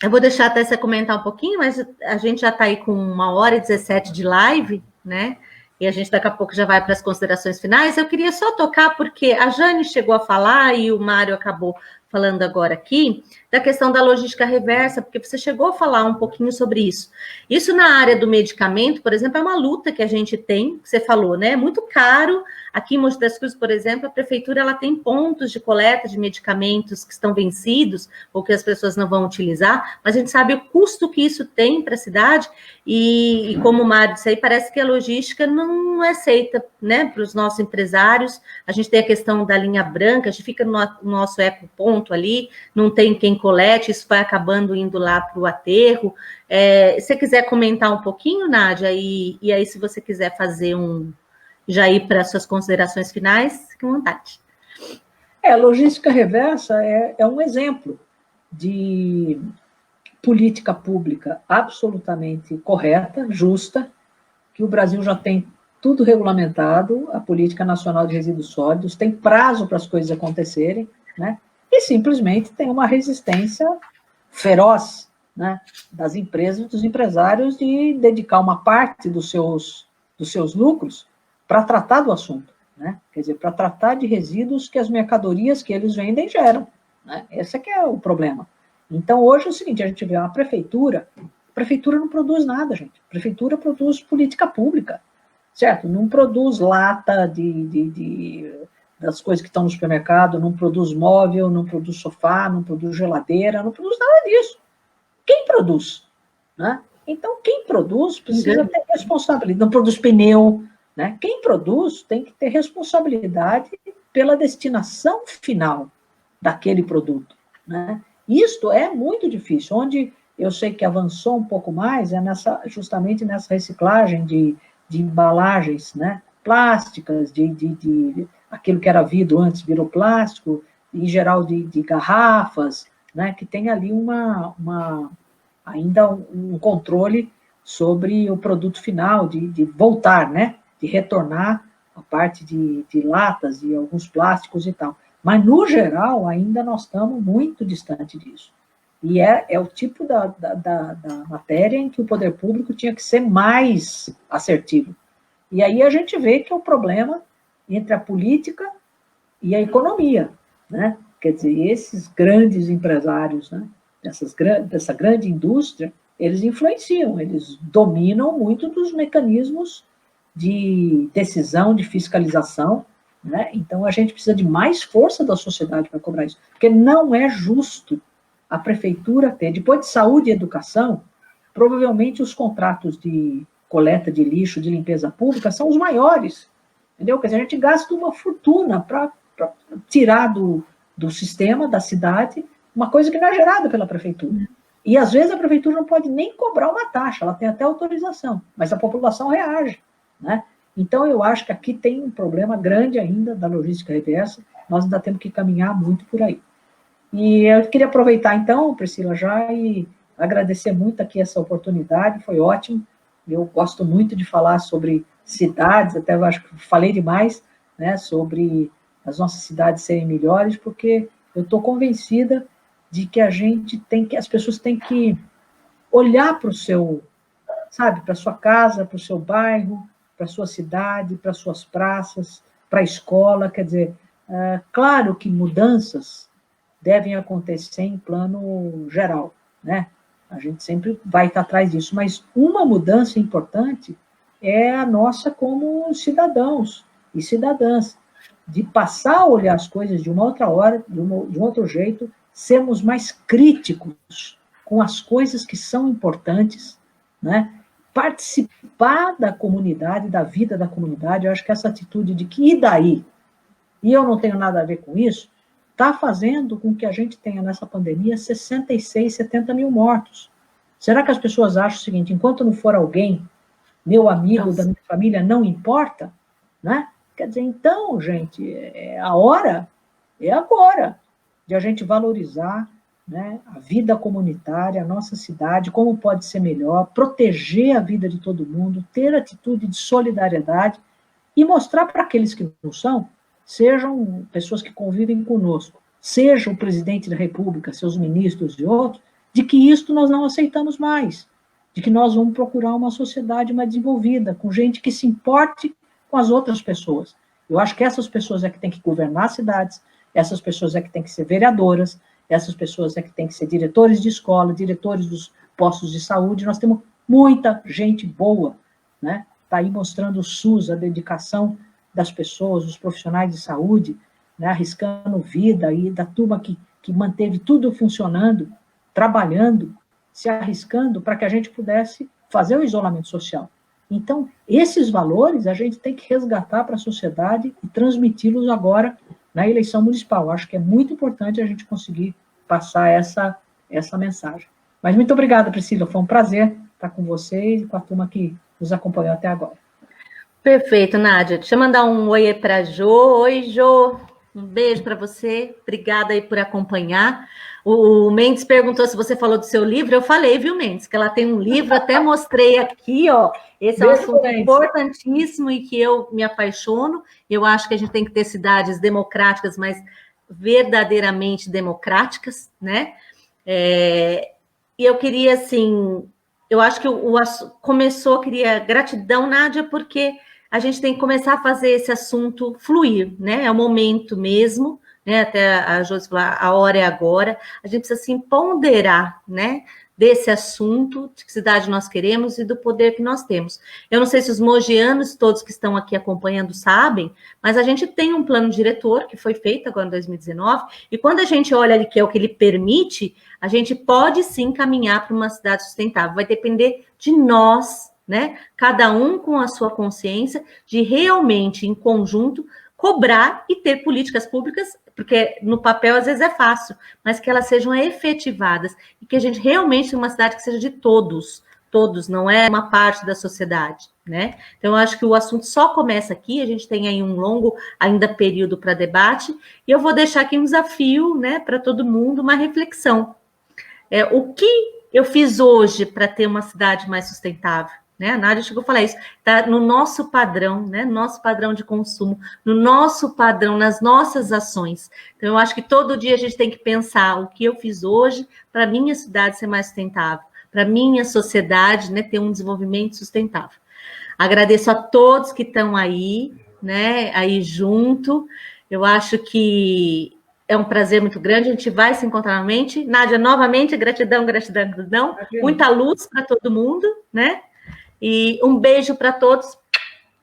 eu vou deixar até você comentar um pouquinho, mas a gente já está aí com 1h17 de live, né? E a gente daqui a pouco já vai para as considerações finais. Eu queria só tocar, porque a Jane chegou a falar e o Mário acabou falando agora aqui, da questão da logística reversa, porque você chegou a falar um pouquinho sobre isso. Isso na área do medicamento, por exemplo, é uma luta que a gente tem, que você falou, né? É muito caro. Aqui em Mogi das Cruzes, por exemplo, a prefeitura ela tem pontos de coleta de medicamentos que estão vencidos ou que as pessoas não vão utilizar, mas a gente sabe o custo que isso tem para a cidade e como o Mário disse aí, parece que a logística não é aceita, né, para os nossos empresários. A gente tem a questão da linha branca, a gente fica no nosso ecoponto ali, não tem quem colete, isso vai acabando indo lá para o aterro. Se você quiser comentar um pouquinho, Nádia, e aí se você quiser fazer já ir para as suas considerações finais, fique à vontade. Logística reversa é um exemplo de política pública absolutamente correta, justa, que o Brasil já tem tudo regulamentado, a Política Nacional de Resíduos Sólidos, tem prazo para as coisas acontecerem, né? e simplesmente tem uma resistência feroz, né, das empresas, dos empresários, de dedicar uma parte dos seus lucros para tratar do assunto, né? Quer dizer, para tratar de resíduos que as mercadorias que eles vendem geram, né? Esse é que é o problema. Então, hoje é o seguinte, a gente vê a prefeitura não produz nada, gente. A prefeitura produz política pública, certo? Não produz lata das coisas que estão no supermercado, não produz móvel, não produz sofá, não produz geladeira, não produz nada disso. Quem produz? Né? Então, quem produz precisa ter responsabilidade. Não produz pneu, né? Quem produz tem que ter responsabilidade pela destinação final daquele produto, né? Isto é muito difícil. Onde eu sei que avançou um pouco mais é justamente nessa reciclagem de embalagens, né? Plásticas, aquilo que era vidro antes virou plástico, em geral de garrafas, né? Que tem ali ainda um controle sobre o produto final, de voltar, né? De retornar a parte de latas e alguns plásticos e tal. Mas, no geral, ainda nós estamos muito distante disso. E é o tipo da matéria em que o poder público tinha que ser mais assertivo. E aí a gente vê que é o problema entre a política e a economia, né? Quer dizer, esses grandes empresários, né? Dessa grande indústria, eles influenciam, eles dominam muito dos mecanismos de decisão, de fiscalização, né? Então, a gente precisa de mais força da sociedade para cobrar isso, porque não é justo a prefeitura ter, depois de saúde e educação, provavelmente os contratos de coleta de lixo, de limpeza pública, são os maiores, entendeu? Quer dizer, a gente gasta uma fortuna para tirar do sistema, da cidade, uma coisa que não é gerada pela prefeitura. E, às vezes, a prefeitura não pode nem cobrar uma taxa, ela tem até autorização, mas a população reage, né? Então, eu acho que aqui tem um problema grande ainda da logística reversa, nós ainda temos que caminhar muito por aí. E eu queria aproveitar, então, Priscila, já e agradecer muito aqui essa oportunidade, foi ótimo. Eu gosto muito de falar sobre cidades, até eu acho que falei demais, né, sobre as nossas cidades serem melhores, porque eu estou convencida de que as pessoas têm que olhar para o seu, sabe, para a sua casa, para o seu bairro, para a sua cidade, para as suas praças, para a escola, quer dizer, claro que mudanças devem acontecer em plano geral, né? A gente sempre vai estar atrás disso, mas uma mudança importante é a nossa como cidadãos e cidadãs, de passar a olhar as coisas de uma outra hora, de um outro jeito, sermos mais críticos com as coisas que são importantes, né? Participar da comunidade, da vida da comunidade. Eu acho que essa atitude de que, e daí? E eu não tenho nada a ver com isso, está fazendo com que a gente tenha nessa pandemia 66, 70 mil mortos. Será que as pessoas acham o seguinte, enquanto não for alguém, meu amigo, da minha família, não importa? Né? Quer dizer, então, gente, a hora é agora de a gente valorizar, né, a vida comunitária, a nossa cidade, como pode ser melhor, proteger a vida de todo mundo, ter atitude de solidariedade e mostrar para aqueles que não são, sejam pessoas que convivem conosco, seja o presidente da República, seus ministros e outros, de que isto nós não aceitamos mais, de que nós vamos procurar uma sociedade mais desenvolvida, com gente que se importe com as outras pessoas. Eu acho que essas pessoas é que têm que governar as cidades, essas pessoas é que têm que ser vereadoras, essas pessoas é que têm que ser diretores de escola, diretores dos postos de saúde. Nós temos muita gente boa, né? Está aí mostrando o SUS, a dedicação das pessoas, dos profissionais de saúde, né, arriscando vida, e da turma que manteve tudo funcionando, trabalhando, se arriscando para que a gente pudesse fazer o isolamento social. Então, esses valores a gente tem que resgatar para a sociedade e transmiti-los agora na eleição municipal. Acho que é muito importante a gente conseguir passar essa mensagem. Mas muito obrigada, Priscila, foi um prazer estar com vocês e com a turma que nos acompanhou até agora. Perfeito, Nádia. Deixa eu mandar um oi para a Jo. Oi, Jo. Um beijo para você. Obrigada aí por acompanhar. O Mendes perguntou se você falou do seu livro. Eu falei, viu, Mendes, que ela tem um livro, até mostrei aqui, ó. Esse é um assunto importantíssimo e que eu me apaixono. Eu acho que a gente tem que ter cidades democráticas, mas verdadeiramente democráticas, né? E eu queria, assim, eu acho que queria gratidão, Nádia, porque a gente tem que começar a fazer esse assunto fluir, né? É o momento mesmo, né? Até a Josi falar, a hora é agora. A gente precisa se ponderar, né? Desse assunto, de que cidade nós queremos e do poder que nós temos. Eu não sei se os mogianos, todos que estão aqui acompanhando, sabem, mas a gente tem um plano diretor que foi feito agora em 2019, e quando a gente olha ali que é o que ele permite, a gente pode sim caminhar para uma cidade sustentável. Vai depender de nós, né? Cada um com a sua consciência, de realmente, em conjunto, cobrar e ter políticas públicas, porque no papel às vezes é fácil, mas que elas sejam efetivadas e que a gente realmente tenha uma cidade que seja de todos, não é uma parte da sociedade, né? Então, eu acho que o assunto só começa aqui, a gente tem aí um longo ainda período para debate, e eu vou deixar aqui um desafio, né, para todo mundo, uma reflexão. O que eu fiz hoje para ter uma cidade mais sustentável? Né? A Nádia chegou a falar isso, está no nosso padrão, né? No nosso padrão de consumo, no nosso padrão, nas nossas ações. Então, eu acho que todo dia a gente tem que pensar o que eu fiz hoje para a minha cidade ser mais sustentável, para a minha sociedade, né, ter um desenvolvimento sustentável. Agradeço a todos que estão aí, né, aí junto. Eu acho que é um prazer muito grande, a gente vai se encontrar novamente. Nádia, novamente, gratidão. Muita luz para todo mundo, né? E um beijo para todos,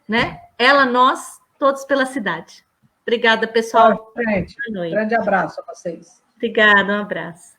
né? Ela, nós, todos pela cidade. Obrigada, pessoal. Boa noite. Grande abraço a vocês. Obrigada, um abraço.